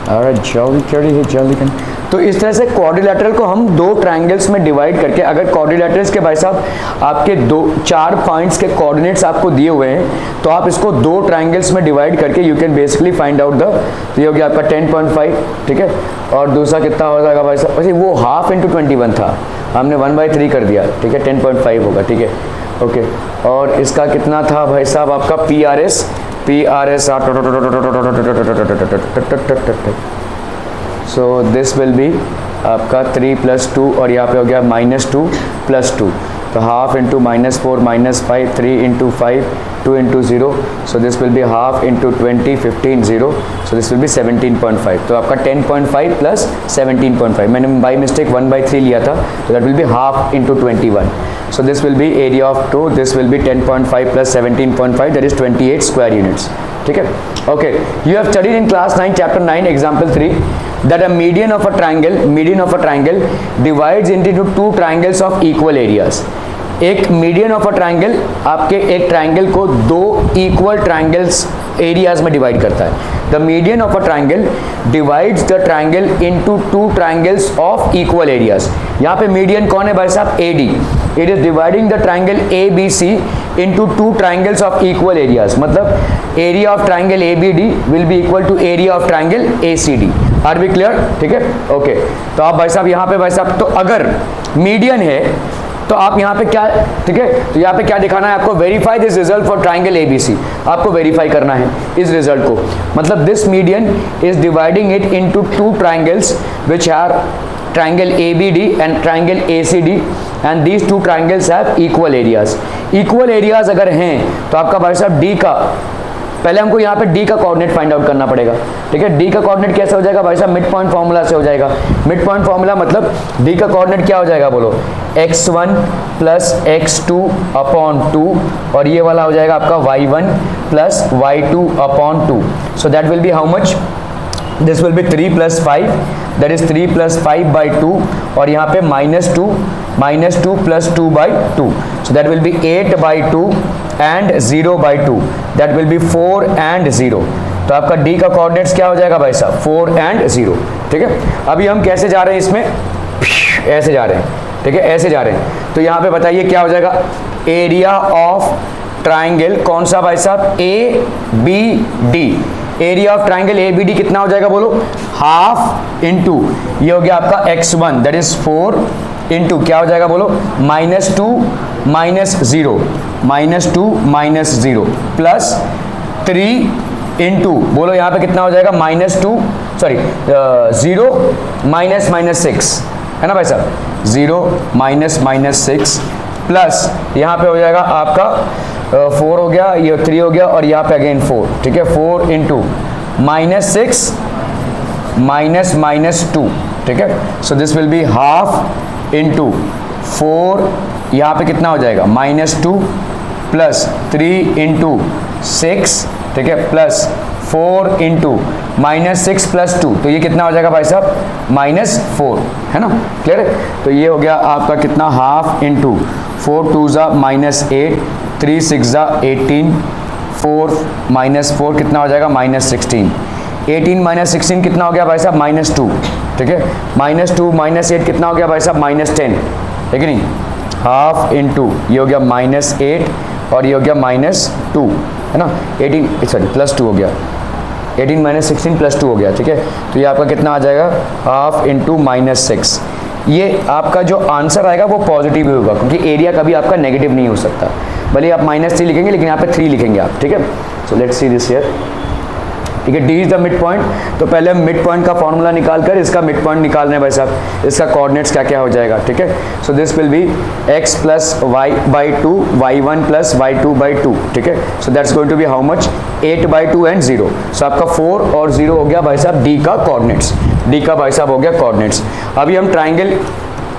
अरे जल्दी जल्दी जल्दी कर। तो इस तरह से क्वाड्रिलेटरल को हम दो ट्रायंगल्स में डिवाइड करके, अगर क्वाड्रिलेटरल्स के भाई साहब आपके 4 पॉइंट्स के कोऑर्डिनेट्स आपको दिए हुए हैं, तो आप इसको दो ट्रायंगल्स में डिवाइड करके you can basically find out the, तो ये हो गया आपका 10.5, ठीक है। और दूसरा कितना हो जाएगा भाई साहब? वैसे वो हाफ इंटू 21 था, हमने 1/3 कर दिया, ठीक है, 10.5 होगा, ठीक है, ओके। और इसका कितना था भाई साहब आपका PRS? So this will B आपका 3 + 2 और यहाँ पे हो गया -2 + 2, तो half into -4 -5, 3 × 5, 2 × 0, so this will be half into 20, 15, 0, so this will B 17.5। तो आपका 10.5 + 17.5, मैंने बाई मिस्टेक 1/3 लिया था, तो that will be half into 21, so this will be area of 2, this will be 10.5 + 17.5, that is 28 square units, ठीक है। Okay, you have studied in class 9 chapter 9 example 3 that a median of a triangle divides into two triangles of equal areas। एक मीडियन ऑफ अ ट्राइंगल आपके एक ट्राइंगल को दो इक्वल ट्राइंगल्स एरियाज में डिवाइड करता है। The median of a triangle divides the triangle into two triangles of equal areas. यहाँ पे मीडियन कौन है भाई साहब? AD। It is dividing the triangle ABC into two triangles of equal areas, मतलब area of triangle ABD will be equal to area of triangle ACD। Are be clear? ठीक है, ओके। तो आप भाई साहब यहाँ पे भाई साहब, तो अगर मीडियन है तो आप यहाँ पे क्या, ठीक है, तो यहाँ पे क्या दिखाना है आपको? Verify this result for triangle ABC। आपको वेरीफाई करना है इस रिजल्ट को, मतलब this median is dividing it into two triangles which are triangle ABD and triangle ACD and these two triangles have equal areas। equal areas अगर हैं तो आपका भाई साहब D का, पहले हमको यहाँ पे D का कोऑर्डिनेट फाइंड आउट करना पड़ेगा, ठीक है। D का कोऑर्डिनेट कैसे हो जाएगा भाई साहब? मिड पॉइंट फॉर्मूला से हो जाएगा। मिड पॉइंट फॉर्मूला मतलब D का कोऑर्डिनेट क्या हो जाएगा बोलो? x1 + x2/2 और ये वाला हो जाएगा आपका y1 + y2/2। So that will be how much? This will be 3 + 5, that is 3 + 5/2 और यहाँ पे -2 + 2/2, सो that will B 8/2 and 0/2, that will B 4 and 0। तो आपका D का कोऑर्डिनेट्स क्या हो जाएगा भाई साहब? 4 and 0, ठीक है। अभी हम कैसे जा रहे हैं इसमें? ऐसे जा रहे हैं, ठीक है, ऐसे जा रहे हैं। तो यहाँ पे बताइए क्या हो जाएगा? एरिया ऑफ ट्राइंगल कौन सा भाई साहब? ABD। Area of triangle ABD कितना हो जाएगा बोलो? हाफ इंटू ये हो गया आपका x1 दैट इज 4 इंटू क्या हो जाएगा बोलो? -2 - 0 प्लस 3 इंटू बोलो यहाँ पे कितना हो जाएगा? -2 सॉरी 0 -6 है ना भाई साहब? 0 -6 प्लस यहाँ पे हो जाएगा आपका 4 हो गया, ये 3 हो गया और यहाँ पे अगेन 4, ठीक है। 4 इंटू -6 -2, ठीक है। So this will be half into 4, यहाँ पे कितना हो जाएगा? -2 प्लस 3 इंटू 6, ठीक है, प्लस 4 इंटू -6 + 2, तो ये कितना हो जाएगा भाई साहब? -4, है ना, क्लियर है। तो ये हो गया आपका कितना? हाफ इंटू 4 2 -8, 3 6 18, 4 -4 कितना हो जाएगा? -16। 18 - 16 कितना हो गया भाई साहब? -2, ठीक है। -2 -8 कितना हो गया भाई साहब? -10, ठीक है नहीं। हाफ इंटू ये हो गया -8 और ये हो गया -2, है ना। 18 सॉरी +2 हो गया, 18 - 16 +2 हो गया, ठीक है। तो ये आपका कितना आ जाएगा? Half into -6। ये आपका जो आंसर आएगा वो पॉजिटिव ही होगा, क्योंकि एरिया कभी आपका नेगेटिव नहीं हो सकता। भले आप -3 लिखेंगे लेकिन यहाँ पे 3 लिखेंगे आप, ठीक है। So let's see this here, ठीक है। D is the mid point, तो पहले हम मिड पॉइंट का फॉर्मूला निकाल कर इसका मिड पॉइंट निकाल रहे हैं भाई साहब। इसका कोऑर्डिनेट्स क्या क्या हो जाएगा, ठीक है। So this will be x + y/2 y1 + y2/2, ठीक है। So that's going to be how much? 8/2 and 0। So आपका 4 और 0 हो गया भाई साहब D का कोऑर्डिनेट्स, D का भाई साहब हो गया कोऑर्डिनेट्स। अभी हम ट्राइंगल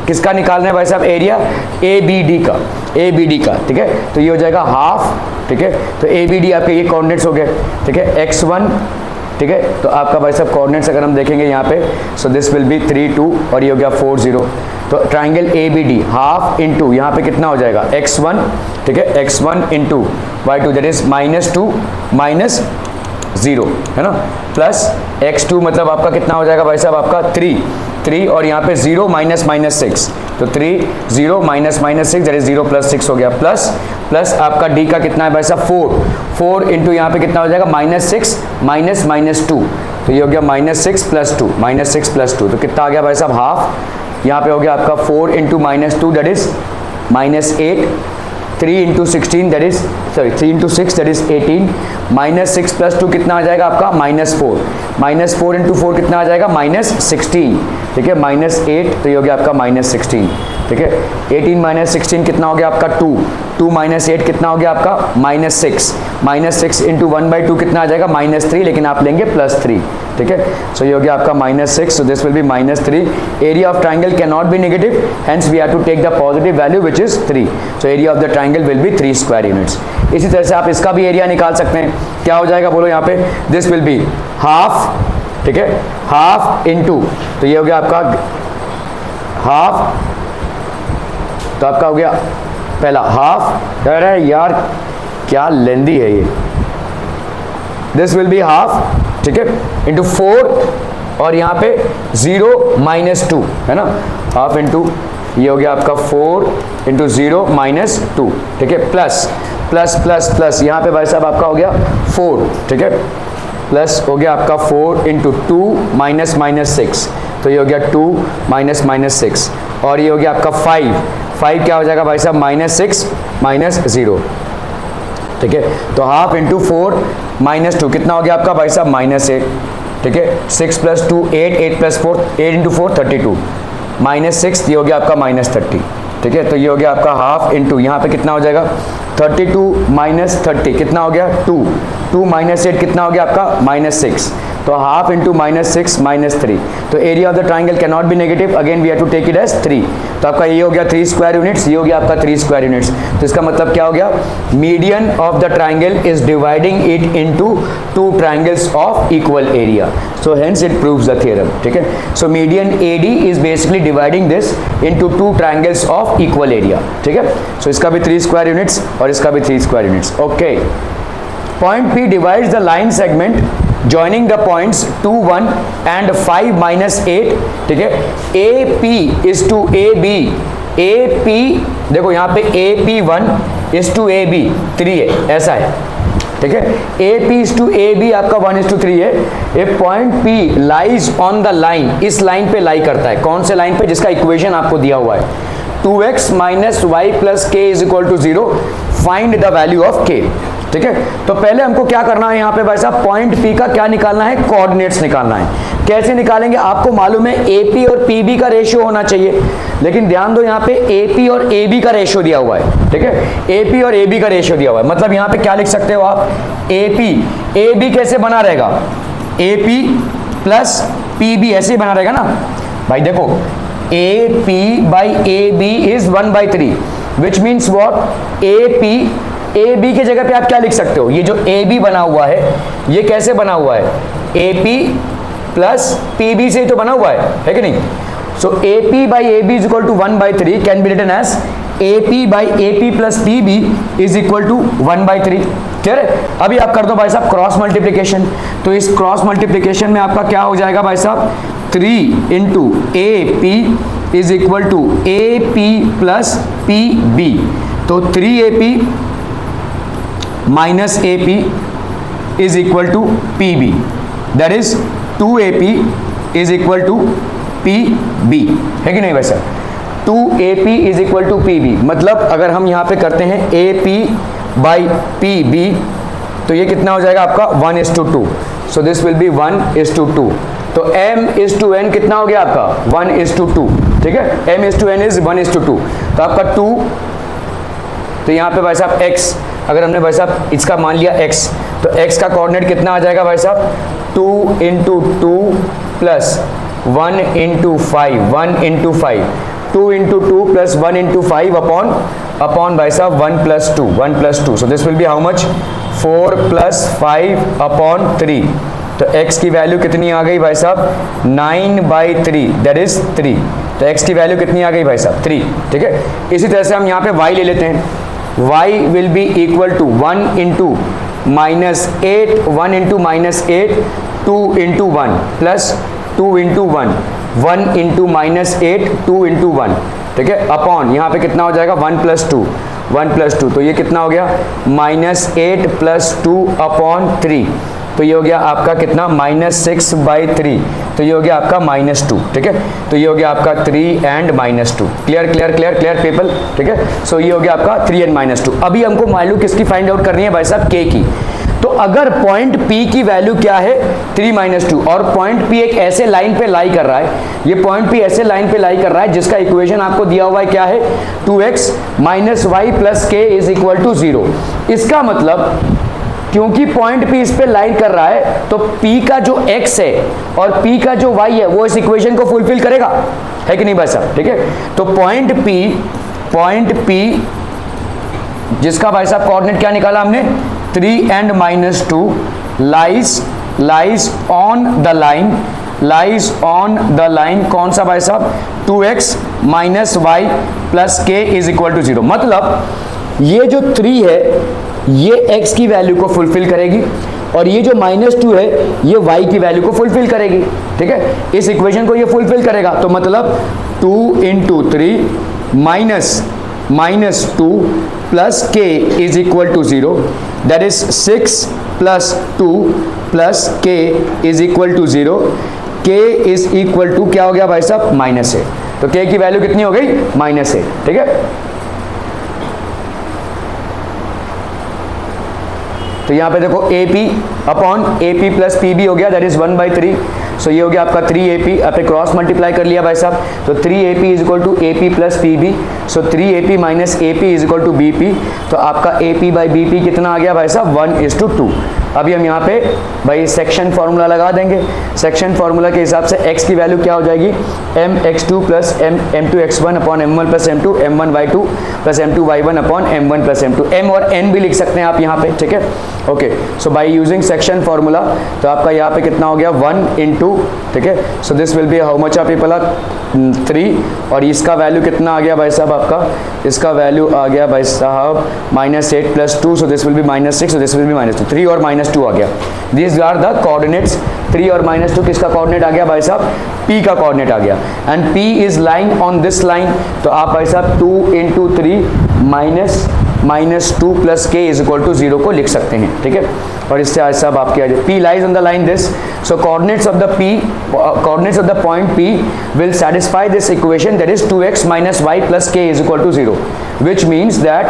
किसका निकाल रहे हैं भाई साहब? एरिया ABD का। ए बी डी का, ठीक है। तो ये हो जाएगा हाफ, ठीक है। तो ए बी डी आपके ये कोऑर्डिनेट्स हो गए, ठीक है, x1, ठीक है। तो आपका भाई साहब कोऑर्डिनेट्स अगर हम देखेंगे यहाँ पे, सो दिस विल बी 3 2 और ये हो गया 4 0। तो triangle A B D half into यहाँ पे कितना हो जाएगा x1, ठीक है, x1 into y2 that is -2 -0, है ना, प्लस x2 मतलब आपका कितना हो जाएगा भाई साहब आपका 3 और यहाँ पे 0 -6, तो 3 0 -6 दैट इज 0 + 6 हो गया, प्लस आपका d का कितना है भाई साहब 4 इंटू यहाँ पे कितना हो जाएगा -6 -2, तो ये हो गया -6 + 2 -6 + 2, तो कितना आ गया भाई साहब हाफ। यहाँ पे हो गया आपका 4 into -2 that is -8, 3 into 16 that is 3 into 6 that is 18, -6 + 2 कितना आ जाएगा आपका -4 इंटू 4 कितना आ जाएगा -16, ठीक है, -8, तो ये हो गया आपका -16, ठीक है। 18 - 16 कितना हो गया आपका 2 - 8 कितना हो गया आपका -6 इंटू 1/2 कितना आ जाएगा -3, लेकिन आप लेंगे +3, ठीक है। सो ये हो गया आपका -6, so this will be -3। Area of triangle can not be negative, hence we have to take the positive value which is 3, so area of the triangle will be 3 square units. इसी तरह से आप इसका भी एरिया निकाल सकते हैं, क्या हो जाएगा बोलो यहाँ पे, दिस विल बी हाफ, ठीक है, हाफ इंटू, तो ये हो गया आपका हाफ, तो आपका हो गया पहला हाफ, कह रहा है यार क्या लेंदी है ये, दिस विल बी हाफ, ठीक है, इंटू 4 और यहाँ पे 0 - 2, है ना, हाफ इंटू ये हो गया आपका 4 इंटू 0 - 2, ठीक है, प्लस यहाँ पे भाई साहब आपका हो गया 4, ठीक है, प्लस हो गया आपका 4 इंटू 2 -6, तो ये हो गया 2 -6 और ये हो गया आपका 5 क्या हो जाएगा भाई साहब -6 -0, ठीक है। तो हाफ इंटू 4 -2 कितना हो गया आपका भाई साहब -8, ठीक है, 6 + 2 8 + 4 8 इंटू 4 32 -6, ये हो गया आपका -30, ठीक है। तो ये हो गया आपका हाफ इंटू यहाँ पे कितना हो जाएगा 32 -30 कितना हो गया 2 -8 कितना हो गया आपका -6, तो हाफ इंटू -6 -3, तो area of the triangle can not be negative, again we have to take it as 3, तो आपका ये हो गया 3 स्क्वायर यूनिट्स, ये हो गया आपका 3 स्क्वायर यूनिट्स। तो इसका मतलब क्या हो गया, median of the triangle is dividing it into 2 triangles of equal area, so hence it proves the theorem, ठीक है। So median AD is basically dividing this into 2 triangles of equal area, ठीक है। सो इसका भी 3 स्क्वायर यूनिट्स और इसका भी 3 square units, okay. Point P divides the line segment joining the points 2 1 and 5 -8, ठीक है। AP is to AB, AP देखो यहाँ पे AP1 is to AB 3 है, ऐसा है, ठीक है। AP is to AB आपका 1:3 है। If point P lies on the line, इस लाइन पे लाई करता है, कौन से लाइन पे, जिसका इक्वेशन आपको दिया हुआ है 2x - y + k = 0, find the value of k, ठीक है। तो पहले हमको क्या करना है यहाँ पे भाई साहब, पॉइंट P का क्या निकालना है, कोऑर्डिनेट्स निकालना है। कैसे निकालेंगे, आपको मालूम है AP और PB का रेशियो होना चाहिए, लेकिन ध्यान दो यहाँ पे AP और AB का रेशियो दिया हुआ है, ठीक है। AP और AB का रेशियो दिया हुआ है, मतलब यहाँ पे क्या लिख सकते हो आप, AB कैसे बना रहेगा, AP + PB ऐसे ही बना रहेगा ना भाई। देखो AP/AB is 1/3, which means what, AB के जगह पे आप क्या लिख सकते हो, ये जो AB बना हुआ है ये कैसे बना हुआ है, AP + PB से ही तो बना हुआ है कि नहीं। So AP/AB = 1/3 can be written as AP/AP + PB = 1/3, clear है। अभी आप कर दो भाई साहब क्रॉस मल्टीप्लिकेशन, तो इस क्रॉस मल्टीप्लिकेशन में आपका क्या हो जाएगा भाई साहब, 3 × AP = AP + PB, तो 3AP - AP = PB, that is 2AP = PB, है कि नहीं भाई साहब, 2AP = PB, मतलब अगर हम यहाँ पे करते हैं AP/PB तो ये कितना हो जाएगा आपका 1:2, सो दिस विल बी 1:2, तो M/N कितना हो गया आपका 1:2, ठीक है। M/N इज 1:2, तो आपका 2, तो यहाँ पे भाई साहब x, अगर हमने भाई साहब इसका मान लिया x, तो x का कोऑर्डिनेट कितना आ जाएगा भाई साहब 2 × 2 + 1 × 5, 1 × 5, 2 × 2 + 1 × 5 अपॉन अपॉन भाई साहब 1 + 2, सो this will be how much 4 + 5 upon 3। तो x की वैल्यू कितनी आ गई भाई साहब 9/3 दैट इज 3। तो x की वैल्यू कितनी आ गई भाई साहब 3, ठीक है। इसी तरह से हम यहाँ पे y ले लेते हैं, y will be equal to 1 × -8 1 × -8 2 × 1 plus 2 × 1 1 × -8 2 × 1, ठीक है, अपॉन यहाँ पे कितना हो जाएगा 1 + 2 1 + 2, तो ये कितना हो गया -8 + 2 अपॉन 3, तो ये हो गया आपका कितना -6/3, तो ये हो गया आपका -2, ठीक है। तो ये हो गया आपका 3 and -2। Clear clear clear clear people, ठीक है। सो ये हो गया आपका 3 and -2। अभी हमको वैल्यू किसकी फाइंड आउट करनी है भाई साहब k की। तो अगर पॉइंट P की वैल्यू क्या है 3 - 2 और पॉइंट P एक ऐसे लाइन पे लाई कर रहा है, ये पॉइंट P ऐसे लाइन पे लाई कर रहा है जिसका इक्वेशन आपको दिया हुआ है क्या है 2x - y + k = 0। इसका मतलब क्योंकि पॉइंट P इस पे लाइन कर रहा है तो P का जो x है और P का जो y है वो इस इक्वेशन को फुलफिल करेगा, है कि नहीं भाई साहब, ठीक है। तो पॉइंट P जिसका भाई साहब कोऑर्डिनेट क्या निकाला हमने 3 and -2 lies on the line कौन सा भाई साहब 2x - y + k = 0। मतलब ये जो 3 है ये x की वैल्यू को फुलफिल करेगी और ये जो -2 है ये y की वैल्यू को फुलफिल करेगी, ठीक है। इस इक्वेशन को ये फुलफिल करेगा, तो मतलब 2 × 3 -2 + k = 0, that is 6 + 2 + k = 0। k = क्या हो गया भाई साहब -a, तो k की वैल्यू कितनी हो गई -a, ठीक है। तो यहाँ पे देखो AP अपॉन AP + PB हो गया, दैट इज 1/3। सो ये हो गया आपका 3AP, आपने क्रॉस मल्टीप्लाई कर लिया भाई साहब, तो 3AP = AP + PB, सो 3AP - AP = BP। तो आपका AP/BP कितना आ गया भाई साहब 1:2। अभी हम यहाँ पे भाई सेक्शन फार्मूला लगा देंगे। सेक्शन फार्मूला के हिसाब से x की वैल्यू क्या हो जाएगी mx2 + m2x1 upon m1 + m2 m1y2 + m2y1 upon m1 + m2। m और n भी लिख सकते हैं आप यहाँ पे, ठीक है। Okay, so by using section formula तो आपका यहाँ पे कितना हो गया 1 × ठीक है। So this will be how much आप पीपल 3 और इसका वैल्यू कितना आ गया भाई साहब आपका, इसका वैल्यू आ गया भाई साहब -8 + 2, सो this will B -6, so this will B -2, 3 और -2 आ गया। These are the coordinates। 3 और -2 किसका कोऑर्डिनेट आ गया भाई साहब P का कोऑर्डिनेट आ गया, and P is lying on this line. तो आप भाई साहब 2 × 3 -2 + k = 0 को लिख सकते हैं, ठीक है। और इससे आज साहब आपके आ जाए P lies on the line this, so coordinates of the point P will satisfy this equation, that is 2x - y + k = 0, which means that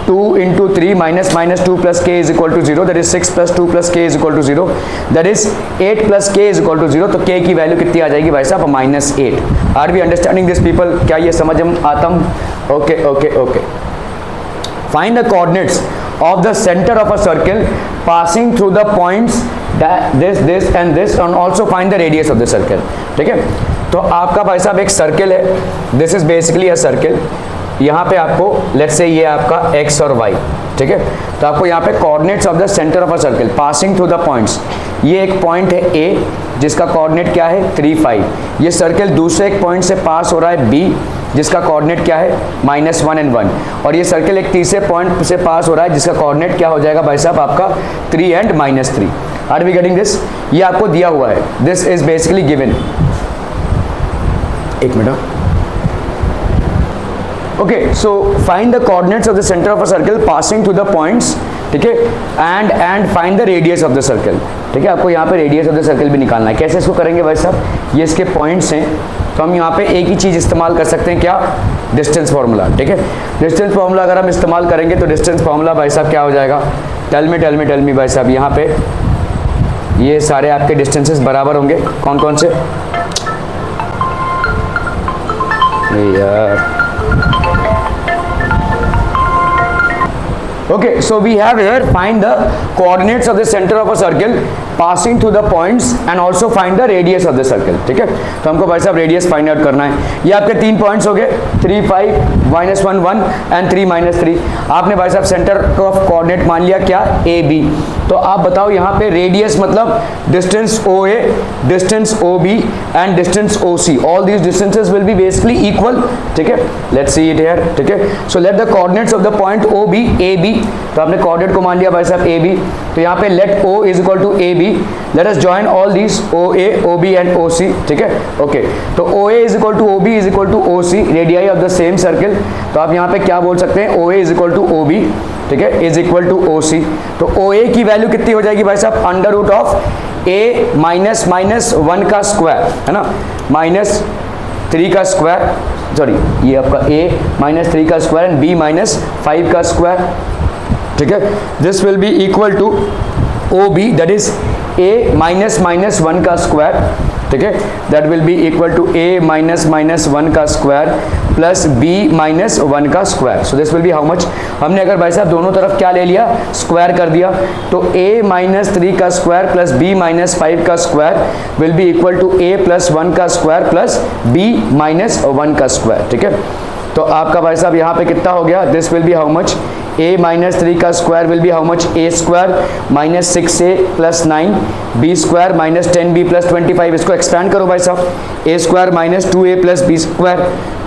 2 × 3 -2 + k = 0, that is 6 + 2 + k = 0, that is 8 + k = 0। तो k की वैल्यू कितनी आ जाएगी भाई साहब -8। Are we understanding this people, क्या ये समझ में आता? Okay okay okay. Find the coordinates of the center of a circle passing through the points that this and this, and also find the radius of the circle, ठीक है। तो आपका भाई साहब एक सर्कल है, this is basically a circle. यहाँ पे आपको लेट्स से ये आपका x और y, ठीक है। तो आपको यहाँ पे coordinates of the centre of a circle passing through the points, ये एक पॉइंट है A जिसका कोऑर्डिनेट क्या है 3, 5। ये सर्कल दूसरे एक पॉइंट से पास हो रहा है B जिसका कोऑर्डिनेट क्या है -1 and 1, और ये सर्कल एक तीसरे पॉइंट से पास हो रहा है जिसका कोऑर्डिनेट क्या हो जाएगा भाई साहब आपका 3 and -3। Are we getting this? ये आपको दिया हुआ है, दिस इज बेसिकली गिवन। एक minute. Okay, so find the coordinates of the centre of a circle passing through the points, ठीक है, and find the radius of the circle, ठीक है। आपको यहाँ पे रेडियस ऑफ द सर्कल भी निकालना है। कैसे इसको करेंगे भाई साहब, ये इसके पॉइंट्स हैं, तो हम यहाँ पे एक ही चीज़ इस्तेमाल कर सकते हैं, क्या, डिस्टेंस फार्मूला, ठीक है। डिस्टेंस फार्मूला अगर हम इस्तेमाल करेंगे तो डिस्टेंस फार्मूला भाई साहब क्या हो जाएगा, टेल मी भाई साहब। यहाँ पे ये सारे आपके डिस्टेंसेस बराबर होंगे, कौन कौन से यार। Okay, so we have here find the coordinates of the center of a circle passing through the points and also find the radius of the circle. ठीक है, तो हमको भाई साहब रेडियस फाइंड आउट करना है। ये आपके 3 पॉइंट्स हो गए, 3, 5, -1, 1 एंड 3, -3। आपने भाई साहब सेंटर ऑफ कोऑर्डिनेट मान लिया क्या, ए बी। तो आप बताओ यहाँ पे रेडियस मतलब distance O A, distance O B and distance O C, all these distances will be basically equal. ठीक है, लेट्स सी इट हियर। ठीक है, so let the coordinates of the point O B A B. तो आपने कोऑर्डिनेट को मान लिया भाई साहब ए बी, तो यहाँ पे let O is equal to A B, let us join all these O A, O B and O C. ठीक है, ओके, तो O A is equal to O B is equal to O C, radii of the same circle. तो आप यहाँ पे क्या बोल सकते हैं, O A is equal to O B, ठीक है, is equal to O C. तो ओ ए की वैल्यू कितनी हो जाएगी भाई साहब, under root of a minus minus 1 का स्क्वायर, है ना, -3 का स्क्वायर, सॉरी ये आपका a -3 का स्क्वायर एंड b -5 का स्क्वायर। ठीक है, this will be equal to O B, that is a -1 का स्क्वायर। ठीक है, that will be equal to a -1 का स्क्वायर प्लस b -1 का square. So this will be how much, हमने अगर भाई साहब दोनों तरफ क्या ले लिया, स्क्वायर कर दिया, तो a -3 का स्क्वायर प्लस b -5 का square will be equal to a + 1 का स्क्वायर प्लस b -1 का स्क्वायर। ठीक है, तो आपका भाई साहब यहाँ पे कितना हो गया, this will be how much, a -3 का square will be how much, a square -6a + 9, b square -10b + 25। इसको एक्सपेंड करो भाई साहब, a square -2a + b square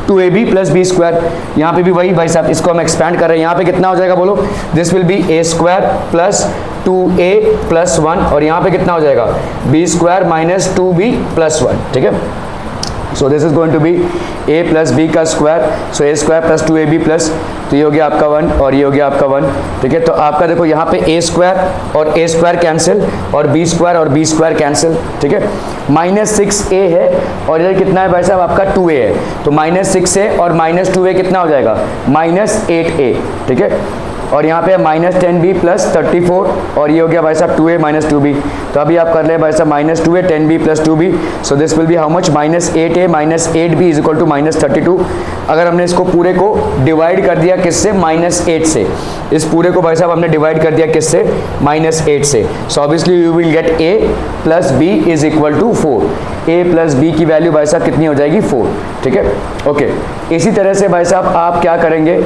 2ab + b square. यहाँ पे भी वही भाई साहब, इसको हम एक्सपेंड कर रहे हैं, यहाँ पे कितना हो जाएगा बोलो, this will be a square + 2a + 1 और यहाँ पे कितना हो जाएगा, b स्क्वायर -2b + 1। ठीक है, so this is going to be a + b का square, so a square + 2ab plus, तो ये हो गया आपका 1 और ये हो गया आपका 1। ठीक है, तो आपका देखो यहाँ पे a स्क्वायर और a स्क्वायर कैंसिल और b स्क्वायर और b स्क्वायर कैंसिल। ठीक है, -6a है और इधर कितना है भाई साहब आपका 2a है, तो -6a और -2a कितना हो जाएगा, -8a। ठीक है, और यहाँ पे -10b + 34 और ये हो गया भाई साहब 2a - 2b। तो अभी आप कर ले भाई साहब -2a 10b + 2b, so this will be how much, -8a - 8b is equal to -32। अगर हमने इसको पूरे को डिवाइड कर दिया किससे, -8 से, इस पूरे को भाई साहब हमने डिवाइड कर दिया किससे, -8 से, so obviously you will get a + b is equal to 4। a + b की वैल्यू भाई साहब कितनी हो जाएगी, 4। ठीक है, ओके, इसी तरह से भाई साहब आप क्या करेंगे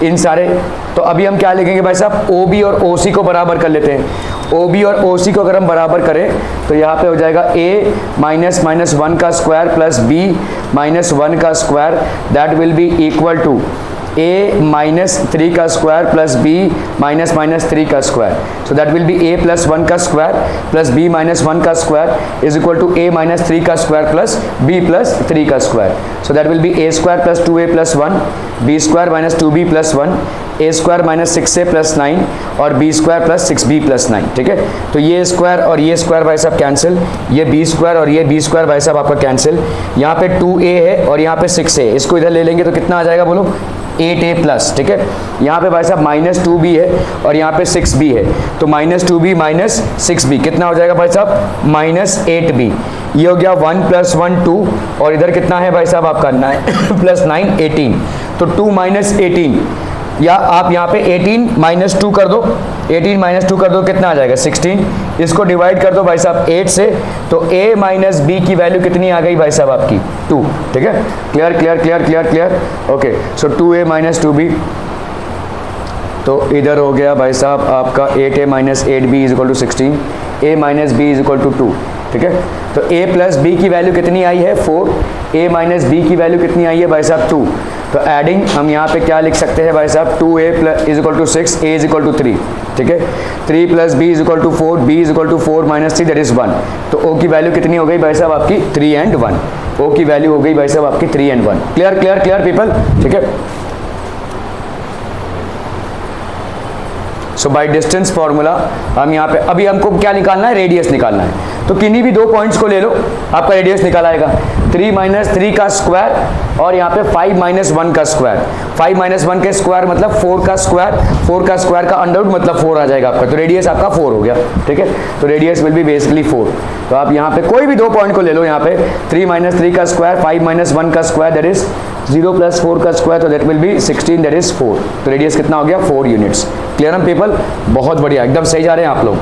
इन सारे, तो अभी हम क्या लिखेंगे भाई साहब, OB और OC को बराबर कर लेते हैं। OB और OC को अगर हम बराबर करें तो यहाँ पे हो जाएगा a -1 का स्क्वायर प्लस b -1 का square, that will be equal to a -3 का स्क्वायर प्लस b -3 का square, so that will be a + 1 का स्क्वायर प्लस b -1 का square is equal to a -3 का स्क्वायर प्लस b + 3 का square, so that will be a square plus 2a + 1, b square -2b + 1, a square -6a + 9 और b स्क्वायर प्लस 6b + 9। ठीक है, तो ये स्क्वायर और ये स्क्वायर भाई साहब कैंसिल, ये b स्क्वायर और ये b स्क्वायर भाई साहब आपका कैंसिल, यहाँ पे 2a है और यहाँ पे 6a, इसको इधर ले लेंगे तो कितना आ जाएगा बोलो, 8a प्लस। ठीक है, यहाँ पे भाई साहब -2b है और यहाँ पे 6b है, तो -2b - 6b कितना हो जाएगा भाई साहब, -8b। ये हो गया 1 + 1 2 और इधर कितना है भाई साहब आपका 9 + 9 18, तो 2 - 18, या आप यहाँ पे 18 - 2 कर दो, 18 - 2 कर दो कितना आ जाएगा 16, इसको डिवाइड कर दो भाई साहब 8 से, तो a - b की वैल्यू कितनी आ गई भाई साहब आपकी 2। ठीक है, clear clear clear clear clear, okay, so 2a - 2b, तो इधर हो गया भाई साहब आपका 8a - 8b is equal to 16, a - b is equal to 2। ठीक है, तो a + b की वैल्यू कितनी आई है 4, a - b की वैल्यू कितनी आई है भाई साहब 2, तो एडिंग हम यहाँ पे क्या लिख सकते हैं भाई साहब, 2a is equal to 6, a is equal to 3। ठीक है, 3 + b is equal to 4, b is equal to 4 - 3 that is 1, तो o की वैल्यू कितनी हो गई भाई साहब आपकी 3 and 1, o की वैल्यू हो गई भाई साहब आपकी 3 and 1। Clear clear clear people. ठीक है, सो बाय डिस्टेंस फॉर्मूला हम यहाँ पे अभी हमको क्या निकालना है, रेडियस निकालना है, तो किन्हीं भी 2 पॉइंट्स को ले लो, आपका रेडियस निकाल आएगा 3 - 3 का स्क्वायर और यहाँ पे 5 - 1 का स्क्वायर, 5 - 1 का स्क्वायर मतलब 4 का स्क्वायर, 4 का स्क्वायर का अंडररूट मतलब 4 आ जाएगा आपका, तो रेडियस आपका 4 हो गया। ठीक है, तो रेडियस विल बी बेसिकली 4। तो आप यहाँ पे कोई भी 2 पॉइंट को ले लो, यहाँ पे 3 - 3 का स्क्वायर, 5 - 1 का स्क्वायर दैट इज 0 + 4 का स्क्वायर, तो that will B 16 that is 4, तो रेडियस कितना हो गया 4 यूनिट्स। क्लियर हम पीपल, बहुत बढ़िया, एकदम सही जा रहे हैं आप लोग।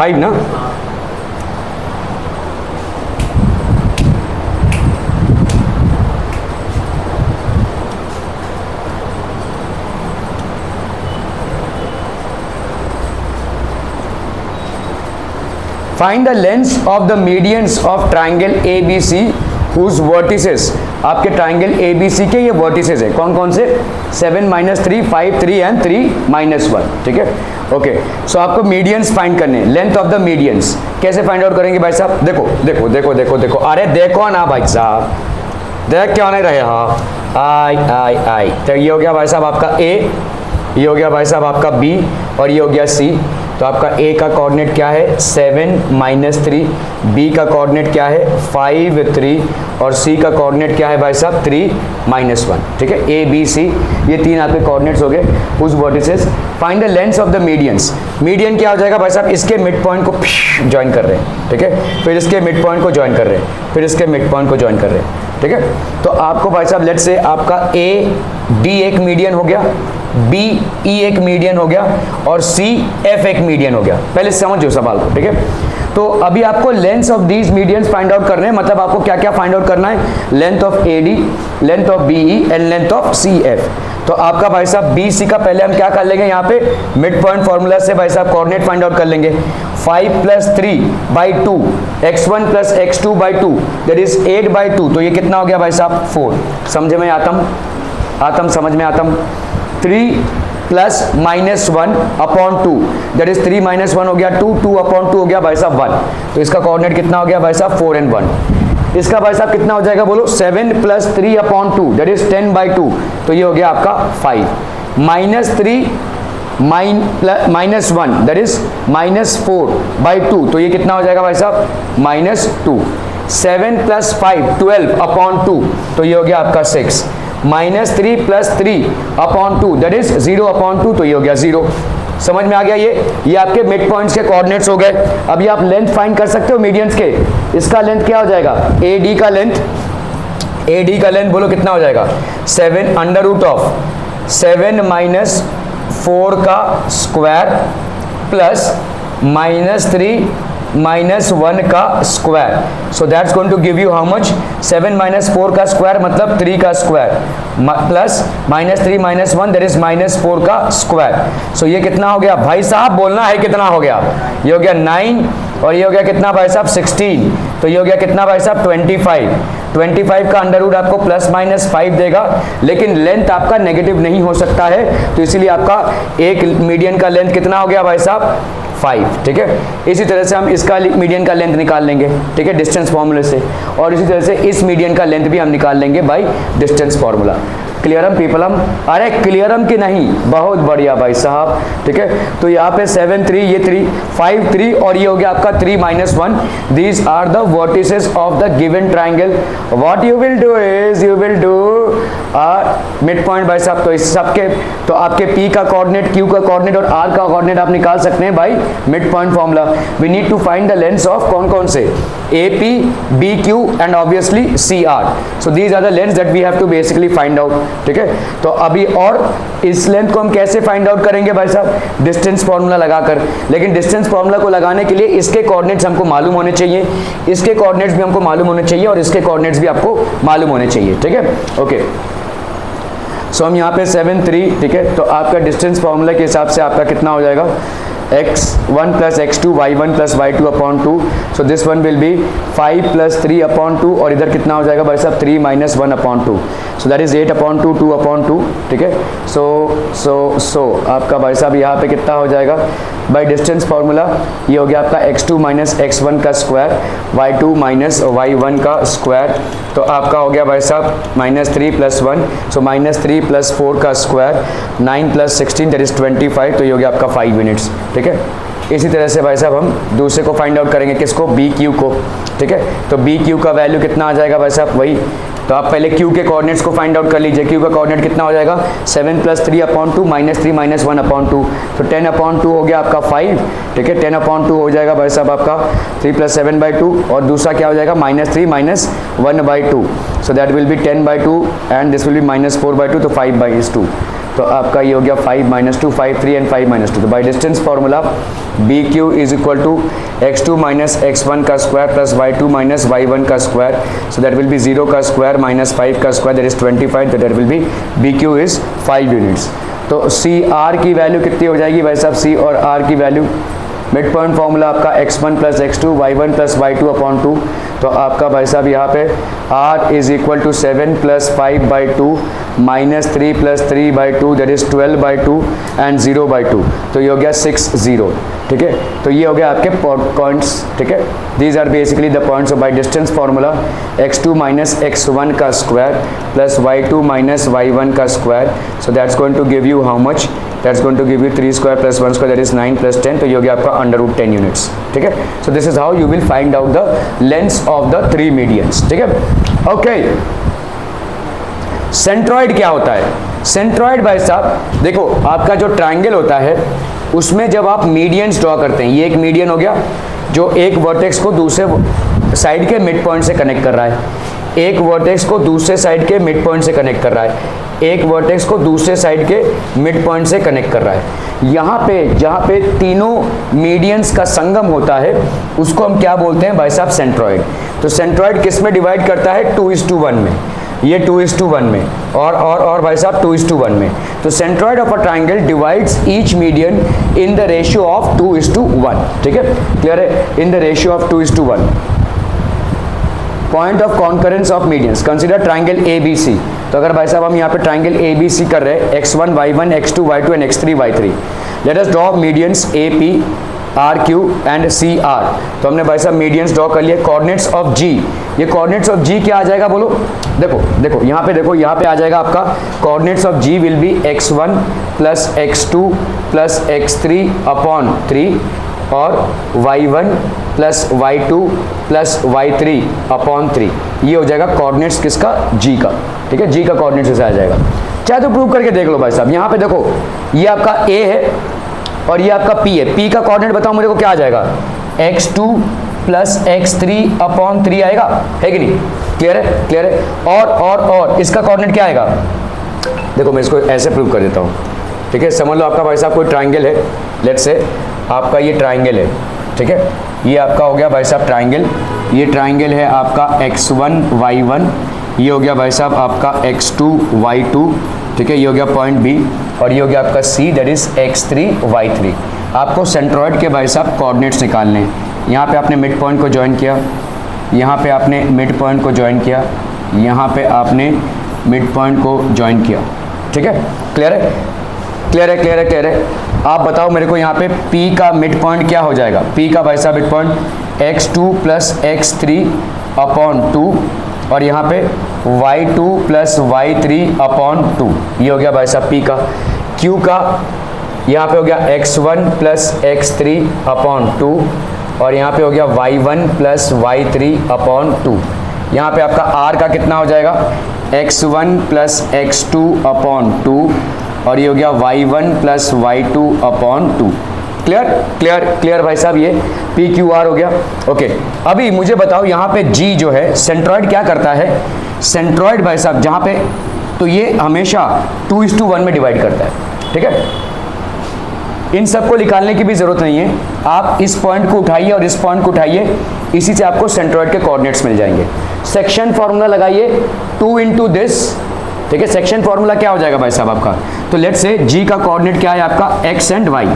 5 ना। Find the length of the medians of triangle ABC whose vertices, आपके ट्राइंगल ABC के ये वर्टिसेस है, कौन कौन से? 7 -3 5 3 एंड 3 -1, ठीक है। ओके, सो आपको मीडियंस फाइंड करने, लेंथ ऑफ द मीडियंस कैसे फाइंड आउट करेंगे भाई साहब? देखो देखो देखो देखो देखो, अरे देखो ना भाई साहब, देख क्यों नहीं रहे? हाँ, आई। तो ये हो गया भाई साहब आपका A, ये हो गया भाई साहब आपका B, और ये हो गया C। तो आपका A का कोऑर्डिनेट क्या है? 7 -3, B का कोऑर्डिनेट क्या है? 5 3, और C का कोऑर्डिनेट क्या है भाई साहब? 3 -1, ठीक है। A B C ये तीन आपके कोऑर्डिनेट्स हो गए। उस vertices find the length of the medians. Median क्या हो जाएगा भाई साहब? इसके मिड पॉइंट को ज्वाइन कर रहे हैं, ठीक है, फिर इसके मिड पॉइंट को ज्वाइन कर रहे हैं, फिर इसके मिड पॉइंट को ज्वाइन कर रहे हैं, ठीक है। तो आपको भाई साहब लेट्स से आपका A D एक मीडियन हो गया, B E एक मीडियन हो गया, और C F एक मीडियन हो गया। पहले समझो सवाल को, ठीक है। तो अभी आपको length of these medians find out करने हैं, मतलब आपको क्या क्या फाइंड आउट करना है? Length of AD, length of BE and length of CF। तो आपका भाई साहब BC का पहले हम क्या कर लेंगे? यहाँ पे मिड पॉइंट फॉर्मूला से भाई साहब कोऑर्डिनेट फाइंड आउट कर लेंगे। 5 + 3/2 x1 + x2/2 दैट इज 8/2। तो ये कितना हो गया भाई साहब? 4। समझ में आतम समझ में आतम। 3 + -1/2 दैट इज 3 - 1 हो गया 2, 2/2 हो गया भाई साहब 1। तो इसका कोऑर्डिनेट कितना हो गया भाई साहब? 4 और 1। इसका भाई साहब कितना हो जाएगा बोलो? 7 + 3/2 दैट इज 10/2। तो ये हो गया आपका 5। -3 -1 दैट इज -4/2। तो ये कितना हो जाएगा भाई साहब? -2। 7 + 5 12/2। तो ये हो गया आपका 6। -3 + 3/2 दैट इज 0/2। तो ये हो गया 0। समझ में आ गया? ये आपके मिड पॉइंट्स के कोऑर्डिनेट्स हो गए। अभी आप लेंथ फाइंड कर सकते हो मीडियंस के। इसका लेंथ क्या हो जाएगा? AD का लेंथ बोलो कितना हो जाएगा? 7 √ 7 - 4 का स्क्वायर प्लस -3 - 1 का square. So that's going to give you how much? 7 - 4 का स्क्वायर मतलब 3 का स्क्वायर, प्लस -3 - 1 दैट इज -4 का स्क्वायर। सो ये कितना हो गया भाई साहब? बोलना है कितना हो गया? ये हो गया 9, और ये हो गया कितना भाई साहब? 16। तो ये हो गया कितना भाई साहब? 25 का अंडर आपको ±5 देगा, लेकिन लेंथ आपका नेगेटिव नहीं हो सकता है, तो इसीलिए आपका एक मीडियन का लेंथ कितना हो गया भाई साहब? 5, ठीक है। इसी तरह से हम इसका मीडियन का लेंथ निकाल लेंगे, ठीक है, डिस्टेंस फॉर्मूले से, और इसी तरह से इस मीडियन का लेंथ भी हम निकाल लेंगे बाय डिस्टेंस फॉर्मूला। क्लियरम पीपलम? अरे क्लियरम की नहीं, बहुत बढ़िया भाई साहब, ठीक है। तो यहाँ पे 7 3, ये 3 5 3, और ये हो गया आपका 3 - 1। These are the vertices of the given triangle. What you will do is you will do mid point भाई साहब। तो इस सबके तो आपके P का कोऑर्डिनेट, Q का कोऑर्डिनेट और R का कोऑर्डिनेट आप निकाल सकते हैं by mid point formula. We need to find the lengths of कौन कौन से? AP, BQ and obviously CR। So these are the lengths that we have to basically find out, ठीक है। तो अभी और इस लेंथ को हम कैसे फाइंड आउट करेंगे भाई साहब? डिस्टेंस फॉर्मूला लगाकर। लेकिन डिस्टेंस फॉर्मूला को लगाने के लिए इसके कोऑर्डिनेट्स हमको मालूम होने चाहिए, इसके कोऑर्डिनेट्स भी हमको मालूम होने चाहिए, और इसके कोऑर्डिनेट्स भी आपको मालूम होने चाहिए, ठीक है। ओके, सो हम यहाँ पे 7 3, ठीक है। तो आपका डिस्टेंस फॉर्मूला के हिसाब से आपका कितना हो जाएगा? x1 + x2 y1 + y2/2। So this one will be 5 + 3/2, और इधर कितना हो जाएगा भाई साहब? 3 - 1/2। सो दैट इज 8/2 2/2, ठीक है। सो आपका भाई साहब यहाँ पे कितना हो जाएगा बाय डिस्टेंस फॉर्मूला? ये हो गया आपका x2 - x1 का स्क्वायर, y2 - y1 का स्क्वायर। तो आपका हो गया भाई साहब -3 + 1, सो -3 + 4 का स्क्वायर, 9 + 16 दैट इज 25। तो ये हो गया आपका 5 मिनट्स, ठीक है। इसी तरह से भाई साहब हम दूसरे को फाइंड आउट करेंगे, किसको? BQ को, ठीक है। तो BQ का वैल्यू कितना आ जाएगा भाई साहब? वही, तो आप पहले Q के कोऑर्डिनेट्स को फाइंड आउट कर लीजिए। Q का कोऑर्डिनेट कितना हो जाएगा? 7 + 3/2 -3 - 1/2। तो 10/2 हो गया आपका 5, ठीक है। 10/2 हो जाएगा भाई साहब आपका 3 + 7/2, और दूसरा क्या हो जाएगा? -3 - 1/2। सो that will B 10/2 and this will B -4/2, तो 5/2। तो आपका ये हो गया 5 - 2 5 3 एंड 5 - 2। तो by distance formula B Q is equal to x2 - x1 का स्क्वायर प्लस y2 - y1 का square, so that will B 0 का स्क्वायर माइनस 5 का स्क्वायर, दैट इज 25, तो that will be B Q is 5 units. तो सी आर की वैल्यू कितनी हो जाएगी भाई साहब, सी और आर की वैल्यू मिड पॉइंट फार्मूला आपका x1 + x2 y1 + y2 upon 2, तो आपका भाई साहब यहाँ पे r is equal to 7 + 5/2 -3 + 3/2 that is 12/2 and 0/2, तो ये हो गया 6 0। ठीक है, तो ये हो गया आपके पॉइंट्स। ठीक है, these are basically the points. By distance formula x2 - x1 का स्क्वायर प्लस y2 - y1 का square, so that's going to give you how much, that's going to give you 3 square plus 1 square, that is 9 + 10, तो ये हो गया आपका √10 यूनिट्स। ठीक है, so this is how you will find out the lengths of the 3 medians. ठीक है, ओके। सेंट्रॉइड क्या होता है? सेंट्रॉइड भाई साहब देखो, आपका जो ट्रायंगल होता है उसमें जब आप मीडियंस ड्रॉ करते हैं, ये एक मीडियन हो गया जो एक वर्टेक्स को दूसरे साइड के मिड पॉइंट से कनेक्ट कर रहा है, एक वर्टेक्स को दूसरे साइड के मिड पॉइंट से कनेक्ट कर रहा है, एक वर्टेक्स को दूसरे साइड के मिड पॉइंट से कनेक्ट कर रहा है। यहाँ पे जहाँ पे तीनों मीडियंस का संगम होता है उसको हम क्या बोलते हैं भाई साहब, सेंट्रॉइड। तो सेंट्रॉइड किस में डिवाइड करता है? 2:1 में, ये 2:1 में, और भाई साहब 2:1 में। तो centroid of a triangle divides each median in the ratio of 2:1। ठीक है, क्लियर है? In the ratio of 2:1। Point of concurrence of medians, consider triangle ABC। तो अगर भाई साहब हम यहाँ पे ट्राइंगल ABC कर रहे हैं, x1 y1 x2 y2 and x3 y3, let us draw medians AP RQ and CR। तो हमने भाई साहब मीडियंस ड्रॉ कर लिए। कोऑर्डिनेट्स ऑफ G, ये कोऑर्डिनेट्स ऑफ G क्या आ जाएगा बोलो? देखो यहाँ पे, देखो यहाँ पे आ जाएगा आपका coordinates of G will be x1 + x2 + x3 upon 3 और y1 + y2 + y3 अपॉन 3, ये हो जाएगा कोऑर्डिनेट्स किसका? G का। ठीक है, G का कोऑर्डिनेट्स ऐसे आ जाएगा। चाहे तो प्रूव करके देख लो भाई साहब। यहाँ पे देखो, ये आपका A है और ये आपका P है। P का कोऑर्डिनेट बताओ मेरे को क्या आ जाएगा? x2 + x3 अपॉन 3 आएगा, है कि नहीं? क्लियर है? क्लियर है। और इसका कोऑर्डिनेट क्या आएगा? देखो मैं इसको ऐसे प्रूव कर देता हूँ। ठीक है, समझ लो आपका भाई साहब कोई ट्राइंगल है, लेट्स से आपका ये ट्राइंगल है। ठीक है, ये आपका हो गया भाई साहब ट्राइंगल, ये ट्राइंगल है आपका x1 y1, ये हो गया भाई साहब आपका x2 y2। ठीक है, ये हो गया पॉइंट B, और ये हो गया आपका C, that is x3 y3। आपको सेंट्रॉइड के भाई साहब कोऑर्डिनेट्स निकालने हैं। यहाँ पे आपने मिड पॉइंट को ज्वाइन किया, यहाँ पे आपने मिड पॉइंट को ज्वाइन किया, यहाँ पे आपने मिड पॉइंट को ज्वाइन किया। ठीक है, क्लियर है? क्लियर है? क्लियर है? क्लियर है? आप बताओ मेरे को यहाँ पे P का मिड पॉइंट क्या हो जाएगा? P का भाई साहब mid point x2 + x3 upon 2, और यहाँ पे y2 + y3 अपॉन 2, ये हो गया भाई साहब P का। Q का यहाँ पे हो गया x1 + x3 अपॉन 2, और यहाँ पे हो गया y1 + y3 अपॉन 2। यहाँ पे आपका R का कितना हो जाएगा? x1 + x2 अपॉन 2, और ये हो गया y1 + y2 upon 2। Clear? Clear? Clear भाई साहब, ये PQR हो गया। ओके, अभी मुझे बताओ यहाँ पे G जो है, सेंट्रॉइड क्या करता है? सेंट्रॉइड भाई साहब जहाँ पे, तो ये हमेशा 2:1 में डिवाइड करता है। ठीक है, इन सबको निकालने की भी जरूरत नहीं है, आप इस पॉइंट को उठाइए और इस पॉइंट को उठाइए, इसी से आपको सेंट्रॉइड के कोऑर्डिनेट्स मिल जाएंगे। सेक्शन फॉर्मूला लगाइए 2 × दिस। ठीक है, सेक्शन फॉर्मूला क्या हो जाएगा भाई साहब आपका? तो लेट्स से G का कोऑर्डिनेट क्या है आपका? x and y।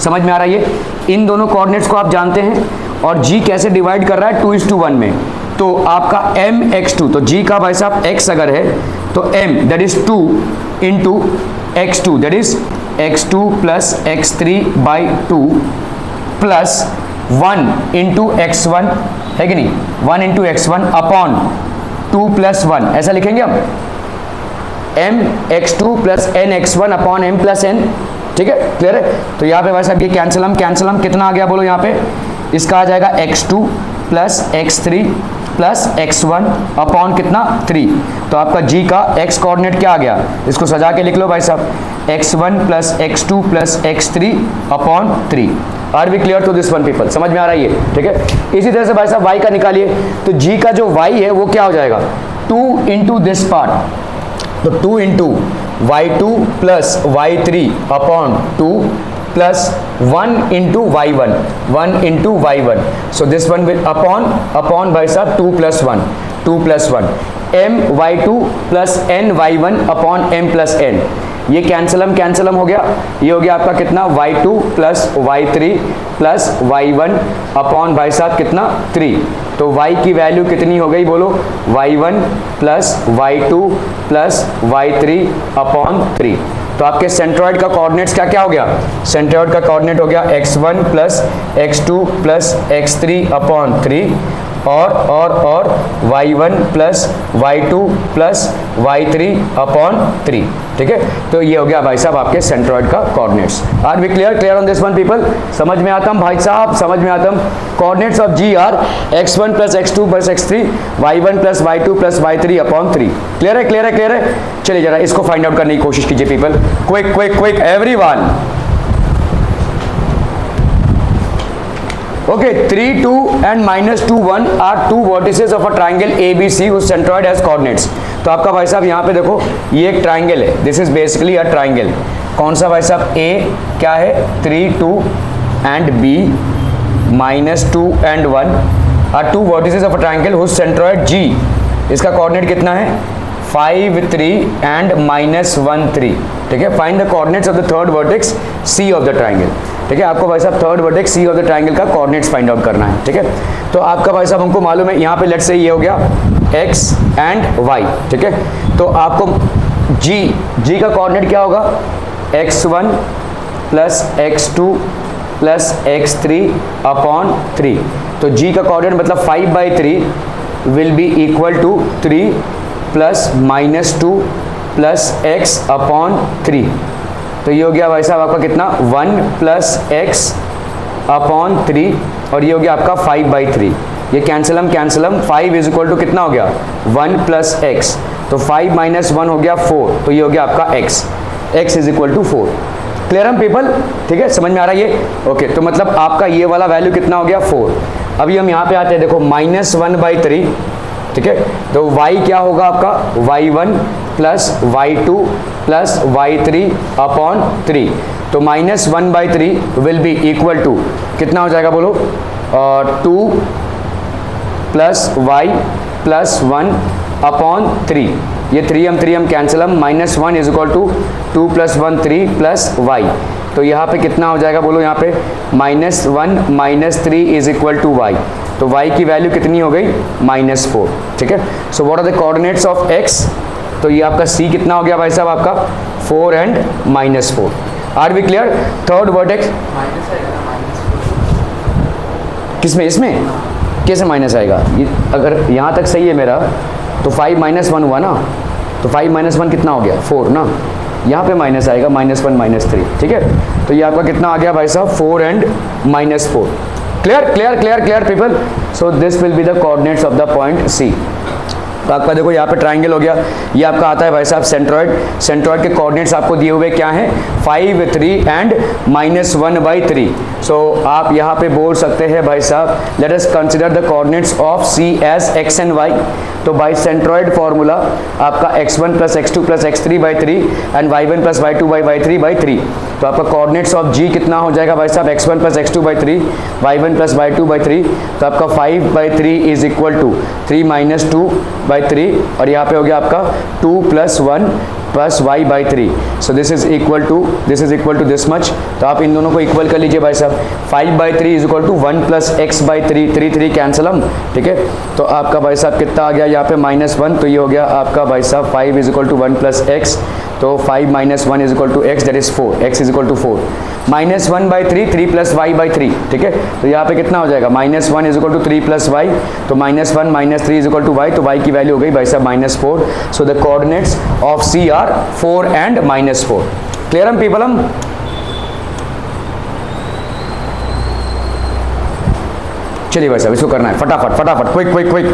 समझ में आ रहा है? ये इन दोनों कोऑर्डिनेट्स को आप जानते हैं, और G कैसे डिवाइड कर रहा है? 2:1 में। तो आपका mx2, तो G का भाई साहब x अगर है तो m that is 2 × x2, that is x2 + x3/2 plus 1 × x1, है कि नहीं? 1 × x1 अपॉन 2 + 1, ऐसा लिखेंगे हम, mx2 + nx1 upon m + n। ठीक है, क्लियर है? तो यहाँ पे भाई साहब ये कैंसिल हम कितना आ गया बोलो? यहाँ पे इसका आ जाएगा x2 + x3 + x1 अपॉन कितना? 3। तो आपका G का x कोऑर्डिनेट क्या आ गया? इसको सजा के लिख लो भाई साहब, x1 + x2 + x3 upon 3। Are we clear to this one people? समझ में आ रहा है ये? ठीक है, इसी तरह से भाई साहब y का निकालिए। तो G का जो y है वो क्या हो जाएगा? 2 × दिस पार्ट, तो 2 × y2 plus y3 upon 2 plus 1 into y1, 1 into y1. So this one will upon भाई साहब 2 plus 1, 2 plus 1 m y2 plus n y1 upon m plus n. ये कैंसलम हो गया. ये हो गया आपका कितना y2 plus y3 plus y1 upon भाई साहब कितना 3. तो y की वैल्यू कितनी हो गई बोलो, y1 plus y2 plus y3 upon 3. तो आपके सेंट्रॉइड का कोऑर्डिनेट्स क्या हो गया, सेंट्रॉइड का कोऑर्डिनेट हो गया x1 plus x2 plus x3 upon 3 और y1 plus y2 plus y3 upon 3. ठीक है, तो ये हो गया भाई साहब आपके सेंट्रॉइड का coordinates. Are we clear on this one people? समझ में आता भाई साहब, समझ में आता. Coordinates of G are x1 plus x2 plus x3 y1 plus y2 plus y3 upon 3. Clear है. चलिए जरा इसको फाइंड आउट करने की कोशिश कीजिए people. Quick everyone. Okay, 3, 2 and minus 2, 1 are two vertices of a triangle ABC whose centroid has coordinates. तो आपका भाई साहब यहाँ पे देखो, ये एक ट्राइंगल है. This is basically a triangle. कौन सा भाई साहब? A क्या है 3, 2 and B minus 2 and 1 are two vertices of a triangle whose centroid G, इसका कोऑर्डिनेट कितना है 5, 3 and minus 1, 3. ठीक है, find the coordinates of the third vertex C of the triangle. ठीक है, आपको भाई साहब third vertex C of the triangle का कोऑर्डिनेट्स फाइंड आउट करना है. ठीक है, तो आपका भाई साहब हमको मालूम है यहाँ पे लेट्स से ये हो गया x एंड y. ठीक है, तो आपको g का कोऑर्डिनेट क्या होगा x1 plus x2 plus x3 upon 3. तो g का कोऑर्डिनेट मतलब 5/3 will be equal to 3 plus minus 2 plus x upon 3. तो ये हो गया भाई साहब आपका कितना 1 प्लस x अपॉन 3 और ये हो गया आपका 5/3. ये कैंसलम 5 इज इक्वल टू कितना हो गया 1 प्लस x. तो 5 माइनस 1 हो गया 4. तो ये हो गया आपका x is equal to 4. Clear हम पीपल? ठीक है, समझ में आ रहा है ये? ओके, तो मतलब आपका ये वाला वैल्यू कितना हो गया 4. अभी हम यहाँ पे आते हैं, देखो -1/3. ठीक है, तो y क्या होगा आपका y1 plus y2 plus y3 upon 3. तो -1/3 विल बी इक्वल टू कितना हो जाएगा बोलो 2 प्लस y प्लस 1 अपॉन 3. ये 3 हम cancel them -1 is equal to 2 plus 1 3 plus y. तो यहाँ पे कितना हो जाएगा बोलो, यहाँ पे -1 minus 3 is equal to y. तो y की वैल्यू कितनी हो गई -4. ठीक है, so what are the coordinates of x? तो ये आपका c कितना हो गया भाई साहब आपका 4 and -4. Are we clear? Third vertex किसमें, इसमें कैसे माइनस आएगा? ये अगर यहाँ तक सही है मेरा तो 5 - 1 हुआ ना. तो 5 - 1 कितना हो गया 4 ना. यहाँ पे माइनस आएगा -1 -3. ठीक है, तो ये आपका कितना आ गया भाई साहब 4 and -4. Clear people? So this will be the coordinates of the point C. तो आपका देखो यहाँ पे ट्राइंगल हो गया. ये आपका आता है भाई साहब सेंट्रॉइड के कोऑर्डिनेट्स आपको दिए हुए क्या हैं 5, 3 एंड -1/3. सो आप यहाँ पे बोल सकते हैं भाई साहब let us consider the coordinates of C as x and y. तो बाई सेंट्रॉइड फॉर्मूला आपका x1 plus x2 plus x3/3 and y1 plus y2/y3/3. तो आपका कोऑर्डिनेट्स ऑफ G कितना हो जाएगा भाई साहब x1 plus x2/3 y1 plus y2/3. तो आपका 5/3 इज इक्वल टू 3 माइनस 2/3 और यहाँ पे हो गया आपका 2 plus 1 plus y/3. So this is equal to this much. तो आप इन दोनों को इक्वल कर लीजिए भाई साहब. 5/3 is equal to 1 plus x/3 3 cancel them. ठीक है, तो आपका भाई साहब कितना आ गया यहाँ पे -1. तो ये हो गया आपका भाई साहब 5 is equal to 1 plus x. तो 5 minus 1 is equal to x, that is 4. x is equal to 4 -1/3 3 plus y/3. ठीक है, तो यहाँ पे कितना हो जाएगा -1 is equal to 3 plus y. तो -1 minus 3 is equal to y. तो y की वैल्यू हो गई भाई साहब -4. So the coordinates of C are 4 and -4. Clear हम पीपल? हम चलिए भाई साहब इसको करना है फटाफट quick.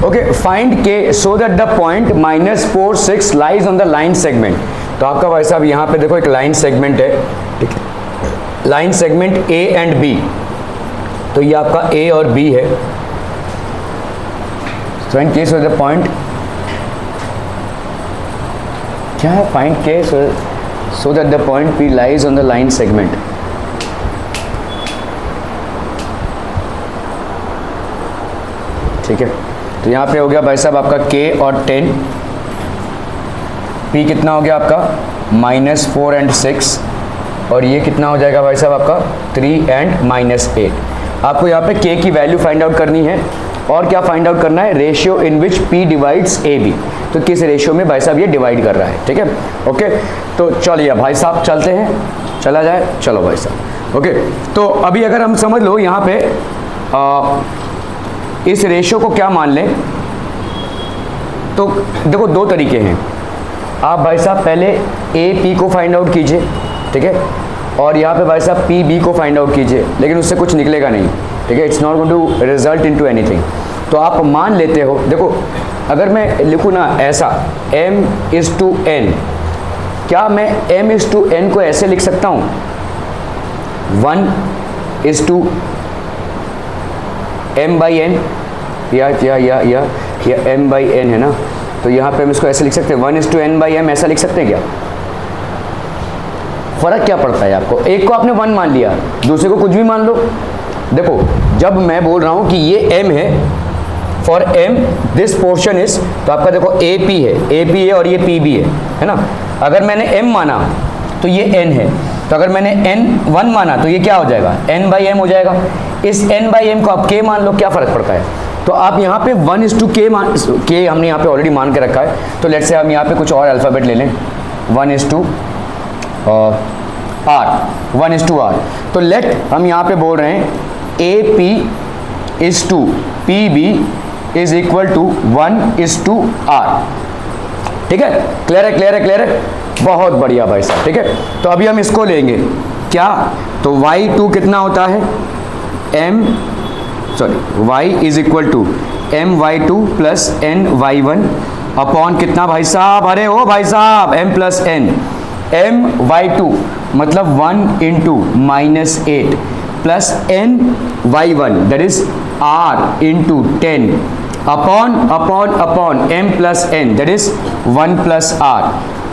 Okay, find K so that the point -4 6 lies on the line segment. तो आपका भाई साहब यहाँ पे देखो एक लाइन सेगमेंट है, ठीक है, line segment A and B. तो ये आपका ए और बी है। So in case of the point क्या है, find K so that the point P lies on the line segment. ठीक है, तो यहाँ पे हो गया भाई साहब आपका k और 10, p कितना हो गया आपका -4 एंड 6, और ये कितना हो जाएगा भाई साहब आपका 3 एंड -8। आपको यहाँ पे k की वैल्यू फाइंड आउट करनी है, और क्या फाइंड आउट करना है, ratio in which p divides ab। तो किस रेशियो में भाई साहब ये डिवाइड कर रहा है, ठीक है। ओके, तो चलिए भाई साहब चलते हैं, चला जाए, चलो भाई साहब। ओके, तो अभी अगर हम समझ लो यहाँ पे इस रेशियो को क्या मान लें, तो देखो दो तरीके हैं। आप भाई साहब पहले ए पी को फाइंड आउट कीजिए, ठीक है, और यहाँ पे भाई साहब पी बी को फाइंड आउट कीजिए, लेकिन उससे कुछ निकलेगा नहीं, ठीक है, it's not going to result into anything. तो आप मान लेते हो, देखो अगर मैं लिखूँ ना ऐसा m/n, क्या मैं m/n को ऐसे लिख सकता हूँ 1/m/n, या m/n है ना, तो यहाँ पे हम इसको ऐसे लिख सकते हैं 1/n/m, ऐसा लिख सकते हैं क्या? फर्क क्या पड़ता है आपको? एक को आपने 1 मान लिया, दूसरे को कुछ भी मान लो। देखो जब मैं बोल रहा हूँ कि ये m है, for m this portion is, तो आपका देखो AP है और ये PB है ना। अगर मैंने m माना तो ये n है, तो अगर मैंने n1 माना तो ये क्या हो जाएगा, n/m हो जाएगा। इस n/m को आप k मान लो, क्या फ़र्क पड़ता है? तो आप यहाँ पे 1:k k हमने यहाँ पे ऑलरेडी मान के रखा है, तो लेट्स से हम यहाँ पे कुछ और अल्फ़ाबेट ले लें, 1:r 1:r। तो लेट हम यहाँ पे बोल रहे हैं AP is to PB is equal to 1:r। ठीक है, क्लियर है, बहुत बढ़िया भाई साहब, ठीक है। तो अभी हम इसको लेंगे क्या, तो y2 कितना होता है, y is equal to my2 plus ny1 upon कितना भाई साहब, अरे ओ भाई साहब m प्लस n, my2 मतलब 1 into -8 plus ny1 that is r into 10 upon m plus n that is 1 plus r।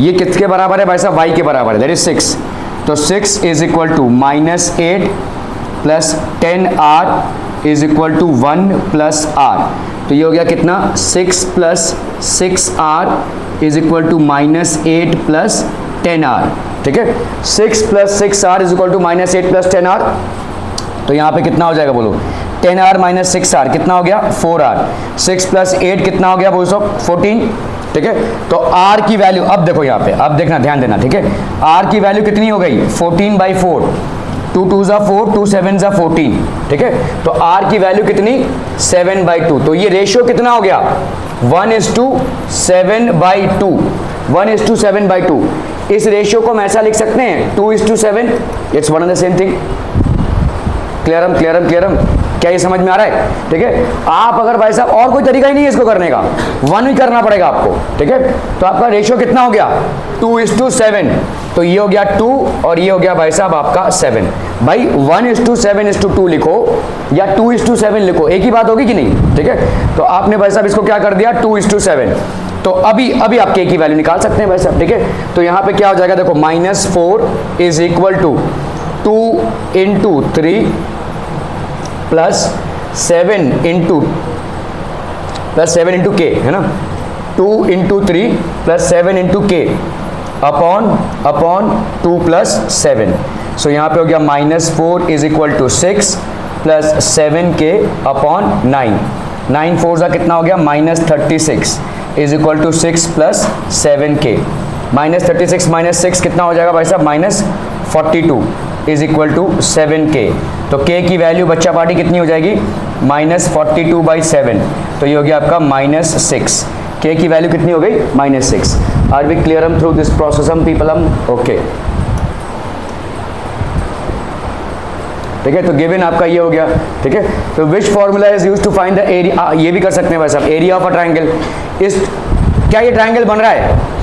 ये किसके बराबर है भाई साहब, y के बराबर है, दैट इज 6। तो 6 is equal to -8 plus 10r is equal to 1 plus r। तो ये हो गया कितना, 6 plus 6r is equal to -8 plus 10r। ठीक है, 6 plus 6r is equal to -8 plus 10r। तो यहाँ पे कितना हो जाएगा बोलो, 10r माइनस 6r कितना हो गया, 4r। 6 प्लस 8 कितना हो गया बोलो, 14। ठीक है, तो r की वैल्यू, अब देखो यहाँ पे, अब देखना, ध्यान देना, ठीक है, r की वैल्यू कितनी हो गई, 14/4, 2 2 ज़ा 4, 2 7 ज़ा 14। ठीक है, तो r की वैल्यू कितनी, 7/2। तो ये रेशियो कितना हो गया, 1:7/2, 1:7/2। इस रेशियो को हम ऐसा लिख सकते हैं 2:7, it's one and the same thing. क्लियरम, क्या ये समझ में आ रहा है? ठीक है, आप अगर भाई साहब, और कोई तरीका ही नहीं है इसको करने का, 1 ही करना पड़ेगा आपको। ठीक है, तो आपका रेशियो कितना हो गया, 2:7। तो ये हो गया 2 और ये हो गया भाई साहब आपका 7। भाई 1:7:2 लिखो या 2:7 लिखो, एक ही बात होगी कि नहीं? ठीक है, तो आपने भाई साहब इसको क्या कर दिया, 2:7। तो अभी आप k की वैल्यू निकाल सकते हैं भाई साहब। ठीक है, तो यहाँ पे क्या हो जाएगा, देखो -4 is equal to 2 into 3 plus 7 into k है ना, 2 into 3 plus 7 into k upon 2 plus 7। So यहाँ पे हो गया -4 is equal to 6 plus 7k upon 9। 9 4 ज़ा कितना हो गया, -36 is equal to 6 plus 7k। -36 minus 6 कितना हो जाएगा भाई साहब, -42 इज इक्वल टू 7k। तो k की वैल्यू बच्चा पार्टी कितनी हो जाएगी, -42/7। तो ये हो गया आपका -6। k की वैल्यू कितनी हो गई, -6। Are we clear through this process people? Okay, ठीक है। तो गिवन आपका ये हो गया, ठीक है। तो which formula is use to find the area, ये भी कर सकते हैं भाई साहब, एरिया ऑफ अ ट्राइंगल। इस क्या ये ट्राइंगल बन रहा है?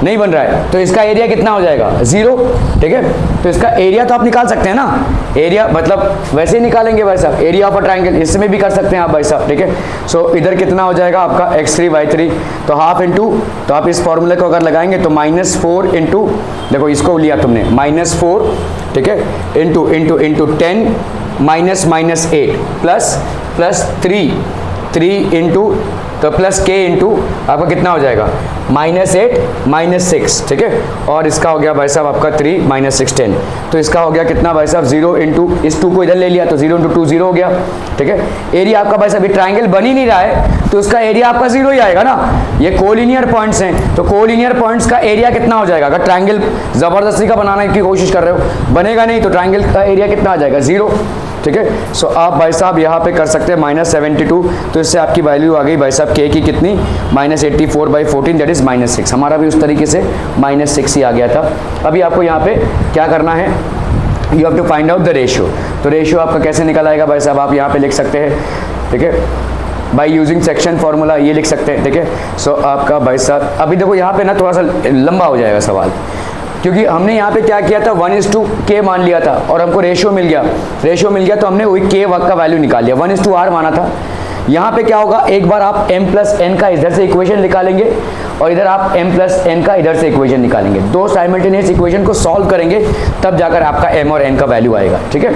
नहीं बन रहा है, तो इसका एरिया कितना हो जाएगा? 0, ठीक है। तो इसका एरिया तो आप निकाल सकते हैं ना, एरिया मतलब वैसे ही निकालेंगे भाई साहब, एरिया ऑफ अ ट्राइंगल, इसमें भी कर सकते हैं आप भाई साहब, ठीक है। सो इधर कितना हो जाएगा आपका x3 y3, तो हाफ इंटू, तो आप इस फॉर्मूले को अगर लगाएंगे तो -4 इंटू, देखो इसको लिया तुमने -4, ठीक है, into into into 10 -8 plus 3 into, तो प्लस k इंटू आपका कितना हो जाएगा? -8 -6, ठीक है। और इसका हो गया भाई साहब आपका 3 -6 10, तो इसका हो गया कितना भाई साहब? 0 इंटू, इस 2 को इधर ले लिया तो 0 इंटू 2 0 हो गया, ठीक है। एरिया आपका भाई साहब, ये ट्राइंगल बन ही नहीं रहा है तो उसका एरिया आपका 0 ही आएगा ना, ये कोलिनियर पॉइंट्स हैं, तो कोलिनियर पॉइंट्स का एरिया कितना हो जाएगा? अगर ट्राइंगल जबरदस्ती का बनाने की कोशिश कर रहे हो, बनेगा नहीं, तो ट्राइंगल का एरिया कितना आ जाएगा? 0, ठीक है। सो आप भाई साहब यहाँ पे कर सकते हैं -72, तो इससे आपकी वैल्यू आ गई भाई साहब k की कितनी? -84/14, दैट इज -6। हमारा भी उस तरीके से -6 ही आ गया था। अभी आपको यहाँ पे क्या करना है? You have to find out the ratio. तो रेशियो आपका कैसे निकल आएगा भाई साहब? आप यहाँ पे लिख सकते हैं, ठीक है, बाई यूजिंग सेक्शन फॉर्मूला, ये लिख सकते हैं, ठीक है। सो आपका भाई साहब अभी देखो यहाँ पे ना थोड़ा सा लंबा हो जाएगा सवाल, क्योंकि हमने यहाँ पे क्या किया था? 1:k मान लिया था और हमको रेशियो मिल गया, तो हमने वही k का वैल्यू निकाल लिया, 1:r माना था। यहाँ पे क्या होगा? एक बार आप m + n का इधर से इक्वेशन निकालेंगे और इधर आप m + n का इधर से इक्वेशन निकालेंगे, दो साइमल्टेनियस इक्वेशन को सॉल्व करेंगे, तब जाकर आपका m और n का वैल्यू आएगा, ठीक है।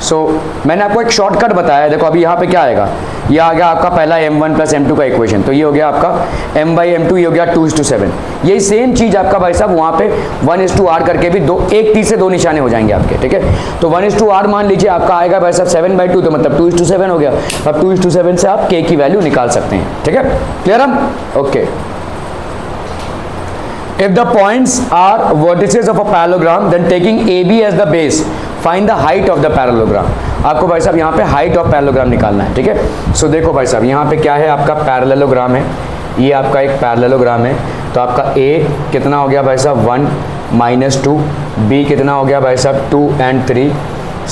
सो मैंने आपको एक शॉर्टकट बताया, देखो अभी यहाँ पे क्या आएगा? ये आ गया आपका पहला m1 + m2 का इक्वेशन, तो ये हो गया आपका m/m2, ये हो गया 2:7। यही सेम चीज आपका भाई साहब वहाँ पे 1:r करके भी एक तीर से 2 निशाने हो जाएंगे आपके, ठीक है। तो 1:r मान लीजिए आपका आएगा भाई साहब 7/2, तो मतलब 2:7 हो गया। अब 2:7 से आप k की वैल्यू निकाल सकते हैं, ठीक है। क्लियर हम? Okay. If the points are vertices of a parallelogram, then taking AB as the base, find the height of the parallelogram. आपको भाई साहब यहाँ पे हाइट ऑफ पैरेललोग्राम निकालना है, ठीक है। सो देखो भाई साहब यहाँ पे क्या है? आपका पैरेललोग्राम है, ये आपका एक पैरेललोग्राम है, तो आपका A कितना हो गया भाई साहब? 1 -2, B कितना हो गया भाई साहब? 2 and 3,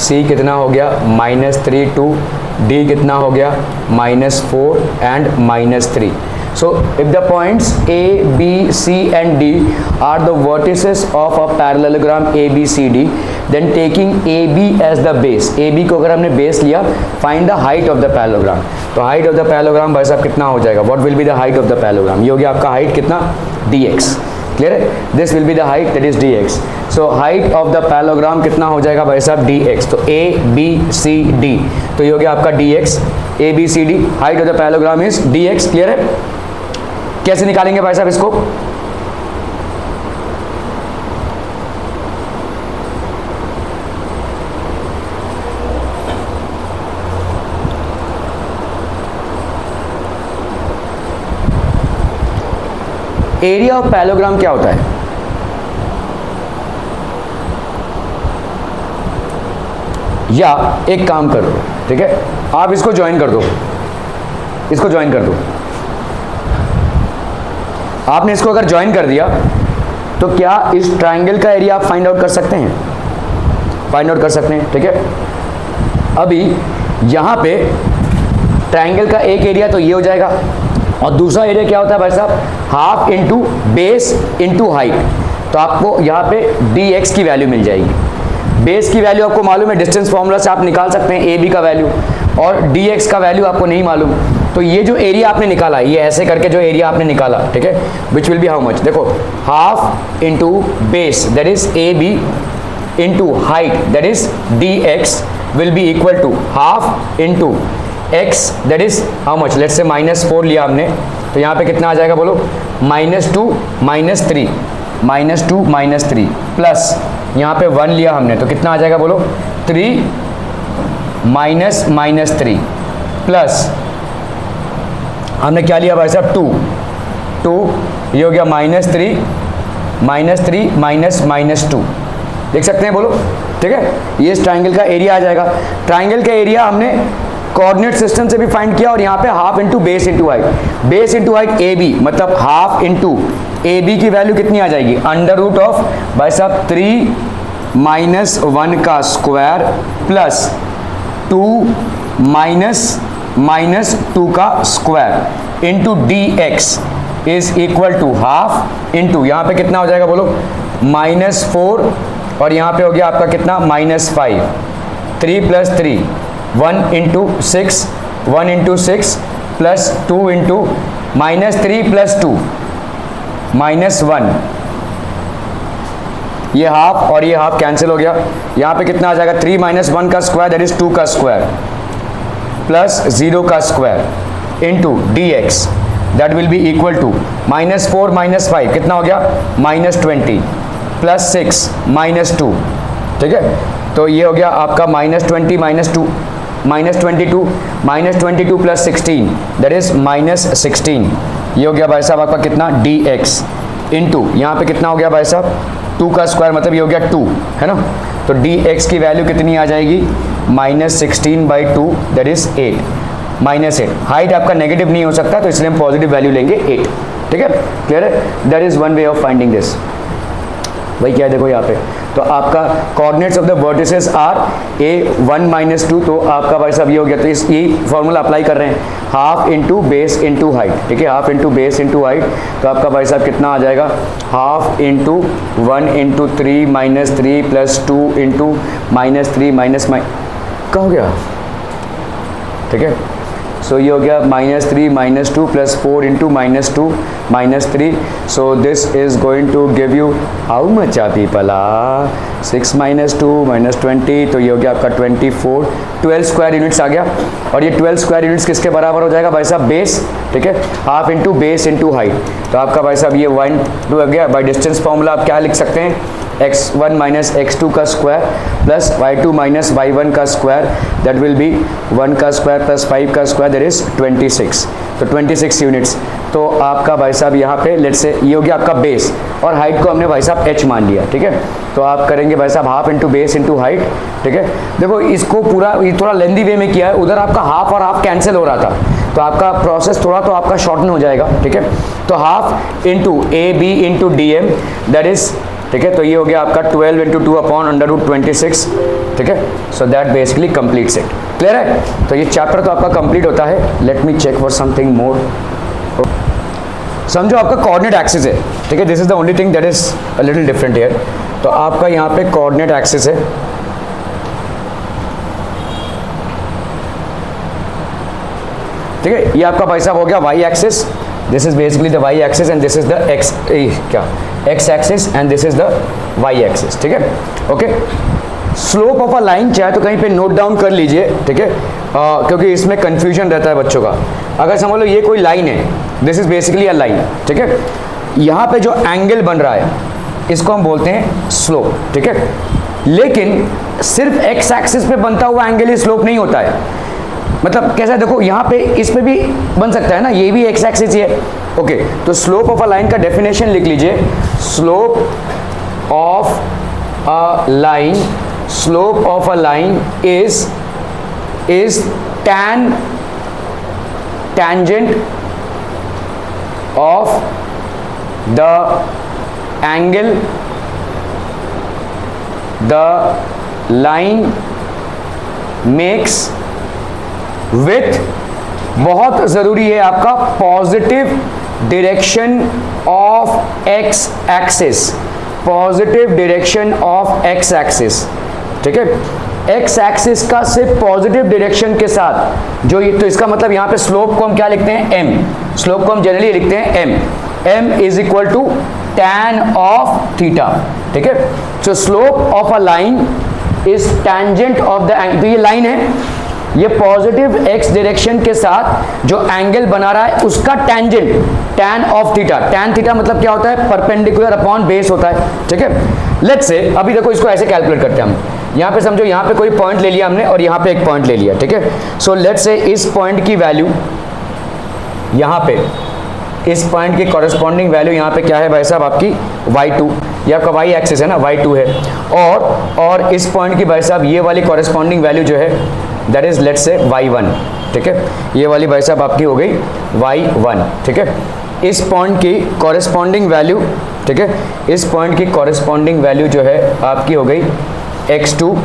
C कितना हो गया? -3 2, D कितना हो गया? -4 and -3. So if the points A, B, C and D are the vertices of a parallelogram ABCD, then taking AB as the base, AB को अगर हमने बेस लिया, find the height of the parallelogram. तो height of the parallelogram भाई साहब कितना हो जाएगा? What will be the height of the parallelogram? ये हो गया आपका height कितना? dx. क्लियर है? This will be the height, that is dx. So height of the parallelogram कितना हो जाएगा भाई साहब? dx. तो A, B, C, D, तो ये हो गया आपका dx, A, B, C, D. Height of the parallelogram is dx. Clear है? कैसे निकालेंगे भाई साहब इसको? एरिया ऑफ पैरेललोग्राम क्या होता है? या एक काम कर दो, ठीक है, आप इसको ज्वाइन कर दो, इसको ज्वाइन कर दो। आपने इसको अगर ज्वाइन कर दिया तो क्या इस ट्राइंगल का एरिया आप फाइंड आउट कर सकते हैं? फाइंड आउट कर सकते हैं, ठीक है। अभी यहाँ पे ट्राइंगल का एक एरिया तो ये हो जाएगा, और दूसरा एरिया क्या होता है भाई साहब? Half into base into height. तो आपको यहाँ पे dx की वैल्यू मिल जाएगी। बेस की वैल्यू आपको मालूम है, डिस्टेंस फॉर्मूला से आप निकाल सकते हैं ab का वैल्यू, और dx का वैल्यू आपको नहीं मालूम। तो ये जो एरिया आपने निकाला, ये ऐसे करके जो एरिया आपने निकाला, ठीक है, which will be how much? देखो half into base that is AB into height that is dx will be equal to half into x that is how much? Let's say -4 लिया हमने, तो यहाँ पे कितना आ जाएगा बोलो? -2 -3, -2 -3 प्लस यहाँ पे 1 लिया हमने, तो कितना आ जाएगा बोलो? 3 -3 प्लस हमने क्या लिया भाई साहब? 2, ये हो गया -3 -2, देख सकते हैं बोलो, ठीक है। ये इस ट्राइंगल का एरिया आ जाएगा। ट्राइंगल का एरिया हमने कोऑर्डिनेट सिस्टम से भी फाइंड किया, और यहाँ पे half into base into height, base into height AB, मतलब हाफ इंटू AB की वैल्यू कितनी आ जाएगी? √ऑफ भाई साहब 3 -1 का स्क्वायर प्लस 2 माइनस 2 का square into dx is equal to half into, यहाँ पे कितना हो जाएगा बोलो, -4 और यहाँ पे हो गया आपका कितना, -5, 3 + 3 1 इंटू 6 प्लस 2 इंटू -3 + 2 -1, ये हाफ और ये हाफ कैंसिल हो गया, यहाँ पे कितना आ जाएगा, 3 - 1 का स्क्वायर दैट इज 2 का स्क्वायर प्लस 0 का square into dx that will be equal to -4 - 5 कितना हो गया, -20 प्लस 6 -2, ठीक है। तो ये हो गया आपका -20 - 2 -22 प्लस 16 दैट इज -16, ये हो गया भाई साहब आपका कितना, dx इंटू यहाँ पे कितना हो गया भाई साहब, 2 का स्क्वायर मतलब ये हो गया 2, है ना। तो dx की वैल्यू कितनी आ जाएगी, -16/2 दैट इज 8, -8। हाइट आपका नेगेटिव नहीं हो सकता तो इसलिए हम पॉजिटिव वैल्यू लेंगे 8, ठीक है, क्लियर है। That is one way of finding this. वही क्या है देखो यहाँ पे, तो आपका coordinates of the vertices are a1 - 2, तो आपका भाई साहब ये हो गया, तो इस ये फॉर्मूला अप्लाई कर रहे हैं, half into base into height, ठीक है, half into base into height, तो आपका भाई साहब कितना आ जाएगा, half into 1 into 3 - 3 plus 2 into -3 क्या हो गया, ठीक है। सो ये हो गया -3 - 2 plus 4 into -2 -3, so this is going to give you how much uh people, 6 - 2 -20, तो ये हो गया आपका 24, 12 स्क्वायर यूनिट्स आ गया। और ये 12 स्क्वायर यूनिट्स किसके बराबर हो जाएगा भाई साहब, बेस, ठीक है, half into base into height, तो आपका भाई साहब ये 1 2 हो गया। बाई डिस्टेंस फॉर्मूला आप क्या लिख सकते हैं, x1 - x2 का स्क्वायर प्लस y2 - y1 का स्क्वायर दैट विल बी 1 का स्क्वायर प्लस 5 का स्क्वायर दैट इज 26, तो 26 यूनिट्स। तो आपका भाई साहब यहाँ पे लेट्स से ये हो गया आपका बेस और हाइट को हमने भाई साहब h मान लिया, ठीक है। तो आप करेंगे भाई साहब half into base into height, ठीक है। देखो इसको पूरा ये थोड़ा लेंदी वे में किया है, उधर आपका हाफ और हाफ कैंसिल हो रहा था, तो आपका प्रोसेस थोड़ा तो आपका शॉर्टन हो जाएगा, ठीक है। तो half into AB into DM that is, ठीक है, तो ये हो गया आपका 12 इंटू 2/√26, ठीक है। So that basically completes it, clear है। तो ये चैप्टर तो आपका कंप्लीट होता है। Let me check for something more. समझो आपका कोऑर्डिनेट एक्सिस है, ठीक है, this is the only thing that is a little different here. तो आपका यहाँ पे कोऑर्डिनेट एक्सिस है, ठीक है, ये आपका भाई साहब हो गया y axis, this is basically the y axis and this is the x axis and this is the y axis, ठीक है, okay. Slope of a line चाहे तो कहीं पे नोट डाउन कर लीजिए, ठीक है, क्योंकि इसमें कंफ्यूजन रहता है बच्चों का। अगर समझ लो ये कोई लाइन है, this is basically a line, ठीक है, यहाँ पे जो एंगल बन रहा है इसको हम बोलते हैं स्लोप, ठीक है। लेकिन सिर्फ x एक्सिस पे बनता हुआ एंगल ही स्लोप नहीं होता है, मतलब कैसा है देखो, यहाँ पे इस पे भी बन सकता है ना, ये भी x एक्सिस ही है, ओके। तो स्लोप ऑफ अ लाइन का डेफिनेशन लिख लीजिए, slope of a line, slope of a line is tangent of the angle the line makes with, बहुत ज़रूरी है आपका, positive direction of x axis, positive direction of x axis, ठीक है। x एक्सिस का सिर्फ पॉजिटिव डायरेक्शन के साथ जो ये, तो इसका मतलब यहाँ पे स्लोप को हम क्या लिखते हैं, m, स्लोप को हम जनरली लिखते हैं m is equal to tan of theta, ठीक है। So slope of a line is tangent of the angle, तो ये लाइन है, ये पॉजिटिव x डायरेक्शन के साथ जो एंगल बना रहा है उसका tangent tan of theta, tan theta मतलब क्या होता है, परपेंडिकुलर अपॉन बेस होता है, ठीक है। लेट्स से अभी देखो इसको ऐसे कैलकुलेट करते हैं हम, यहाँ पे समझो यहाँ पे कोई पॉइंट ले लिया हमने और यहाँ पे एक पॉइंट ले लिया, ठीक है। सो लेट्स से इस पॉइंट की वैल्यू यहाँ पे, इस पॉइंट की कॉरेस्पॉन्डिंग वैल्यू यहाँ पे क्या है भाई साहब, आपकी y2, ये आपका y एक्सिस है ना, y2 है, और इस पॉइंट की भाई साहब ये वाली कॉरेस्पॉन्डिंग वैल्यू जो है that is let's say y1, ठीक है, ये वाली भाई साहब आपकी हो गई y1, ठीक है। इस पॉइंट की कॉरेस्पॉन्डिंग वैल्यू ठीक है। इस पॉइंट की कॉरेस्पॉन्डिंग वैल्यू जो है आपकी हो गई x2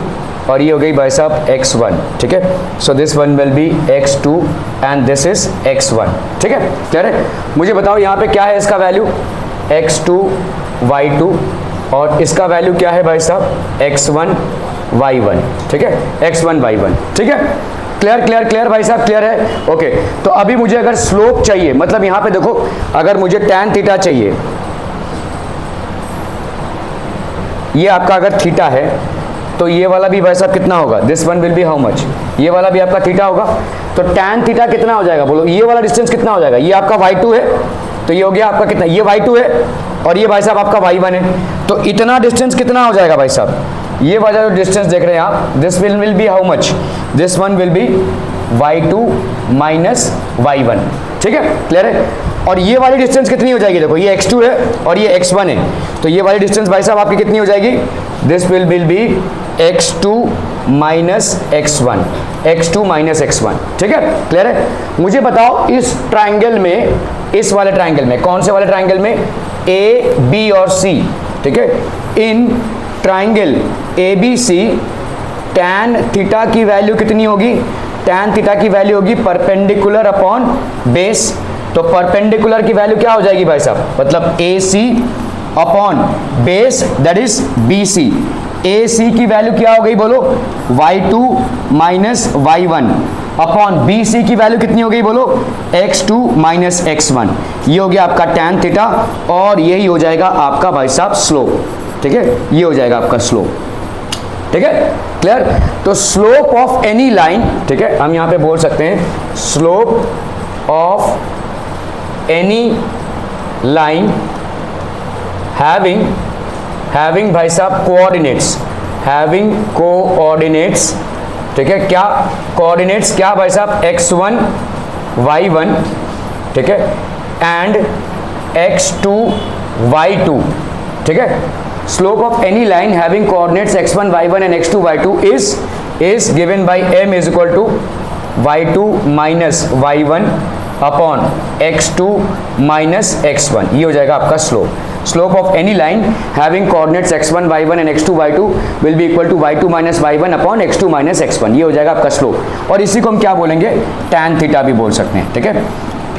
और ये हो गई भाई साहब x1, ठीक है। So this one will be x2 and this is x1, ठीक है। क्लियर है? मुझे बताओ यहाँ पे क्या है इसका वैल्यू, x2 y2 और इसका वैल्यू क्या है भाई साहब x1 y1, ठीक है, x1 y1, ठीक है। क्लियर क्लियर क्लियर भाई साहब, क्लियर है? ओके। तो अभी मुझे अगर स्लोप चाहिए, मतलब यहाँ पे देखो अगर मुझे tan थीटा चाहिए, ये आपका अगर थीटा है तो ये वाला भी भाई साहब कितना होगा, this one will be how much, ये वाला भी आपका थीटा होगा। तो tan थीटा कितना हो जाएगा बोलो, ये वाला डिस्टेंस कितना हो जाएगा, ये आपका y2 है तो ये हो गया आपका कितना, ये y2 है और ये भाई साहब आपका y1 है। तो इतना डिस्टेंस कितना हो जाएगा भाई साहब, ये वाला जो डिस्टेंस देख रहे हैं आप, this will be how much, this one will be y2 minus y1, ठीक है। क्लियर है? और ये वाली डिस्टेंस कितनी हो जाएगी, देखो ये x2 है और ये x1 है, तो ये वाली डिस्टेंस भाई साहब आपकी कितनी हो जाएगी, this will B x2 minus x1, x2 minus x1, ठीक है। क्लियर है? मुझे बताओ इस ट्राइंगल में, इस वाले ट्राइंगल में, कौन से वाले ट्राइंगल में, ए बी और सी, ठीक है। In triangle A B C tan theta की वैल्यू कितनी होगी, tan थीटा की वैल्यू होगी परपेंडिकुलर अपॉन बेस। तो परपेंडिकुलर की वैल्यू क्या हो जाएगी भाई साहब, मतलब A C upon base that is B C. A C की वैल्यू क्या हो गई बोलो, y2 minus y1 upon B C की वैल्यू कितनी हो गई बोलो, x2 माइनस x1। ये हो गया आपका tan थीटा और यही हो जाएगा आपका भाई साहब स्लोप, ठीक है। ये हो जाएगा आपका स्लोप, ठीक है। क्लियर? तो स्लोप ऑफ एनी लाइन, ठीक है, हम यहां पे बोल सकते हैं slope of any line having भाई साहब कोऑर्डिनेट्स, हैविंग कोऑर्डिनेट्स, ठीक है। क्या कोऑर्डिनेट्स, क्या भाई साहब, x1 y1, ठीक है, एंड x2 y2, ठीक है। Slope of any line having coordinates x1 y1 and x2 y2 is given by m is equal to y2 minus y1 upon x2 minus x1। ये हो जाएगा आपका slope. Slope of any line having coordinates x1 y1 and x2 y2 will be equal to y2 minus y1 upon x2 minus x1। ये हो जाएगा आपका स्लोप। और इसी को हम क्या बोलेंगे, tan थीटा भी बोल सकते हैं, ठीक है।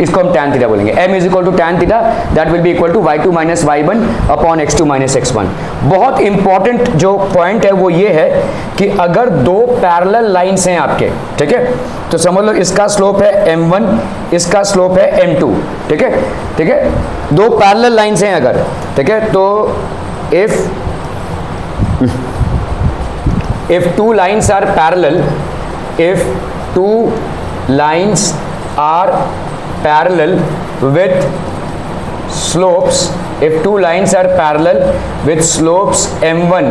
इसको हम tan थीटा बोलेंगे। m is equal to tan theta that will be equal to y2 minus y1 upon x2 minus x1। बहुत इंपॉर्टेंट जो पॉइंट है वो ये है कि अगर दो पैरेलल लाइंस हैं आपके, ठीक है, तो समझ लो इसका स्लोप है m1, इसका स्लोप है m2, ठीक है, ठीक है। दो पैरेलल लाइंस हैं अगर, ठीक है, तो if two lines are parallel, if two lines are parallel with slopes, if two lines are parallel with slopes m1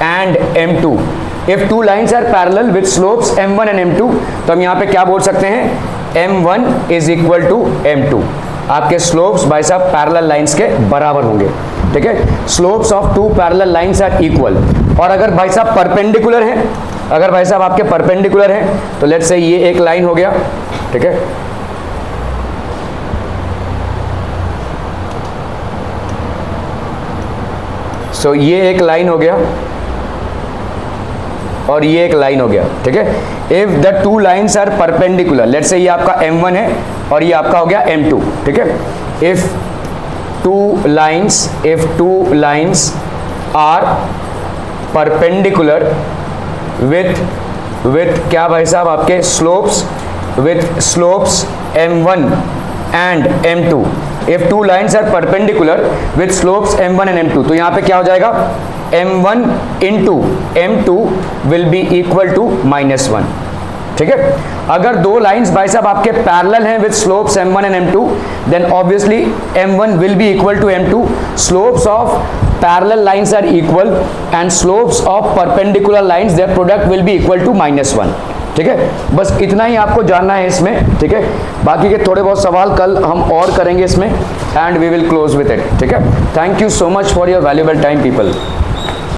and m2, if two lines are parallel with slopes m1 and m2, तो हम यहाँ पे क्या बोल सकते हैं, m1 is equal to m2। आपके स्लोप्स भाई साहब पैरेलल लाइंस के बराबर होंगे, ठीक है। Slopes of two parallel lines are equal. और अगर भाई साहब परपेंडिकुलर हैं, अगर भाई साहब आपके परपेंडिकुलर हैं, तो लेट्स से ये एक लाइन हो गया, ठीक है, सो ये एक लाइन हो गया और ये एक लाइन हो गया, ठीक है। If the two lines are perpendicular, let's say ये आपका m1 है और ये आपका हो गया m2, ठीक है। If two lines are perpendicular with क्या भाई साहब आपके slopes, with slopes m1 and m2, if two lines are perpendicular with slopes m1 and m2, तो यहाँ पे क्या हो जाएगा, m1 into m2 will be equal to -1, ठीक है। अगर दो लाइंस भाई साहब आपके पैरेलल हैं with slopes m1 and m2, then obviously m1 will be equal to m2। Slopes of parallel lines are equal and slopes of perpendicular lines their product will be equal to -1, ठीक है। बस इतना ही आपको जानना है इसमें, ठीक है। बाकी के थोड़े बहुत सवाल कल हम और करेंगे इसमें and we will close with it, ठीक है। Thank you so much for your valuable time people.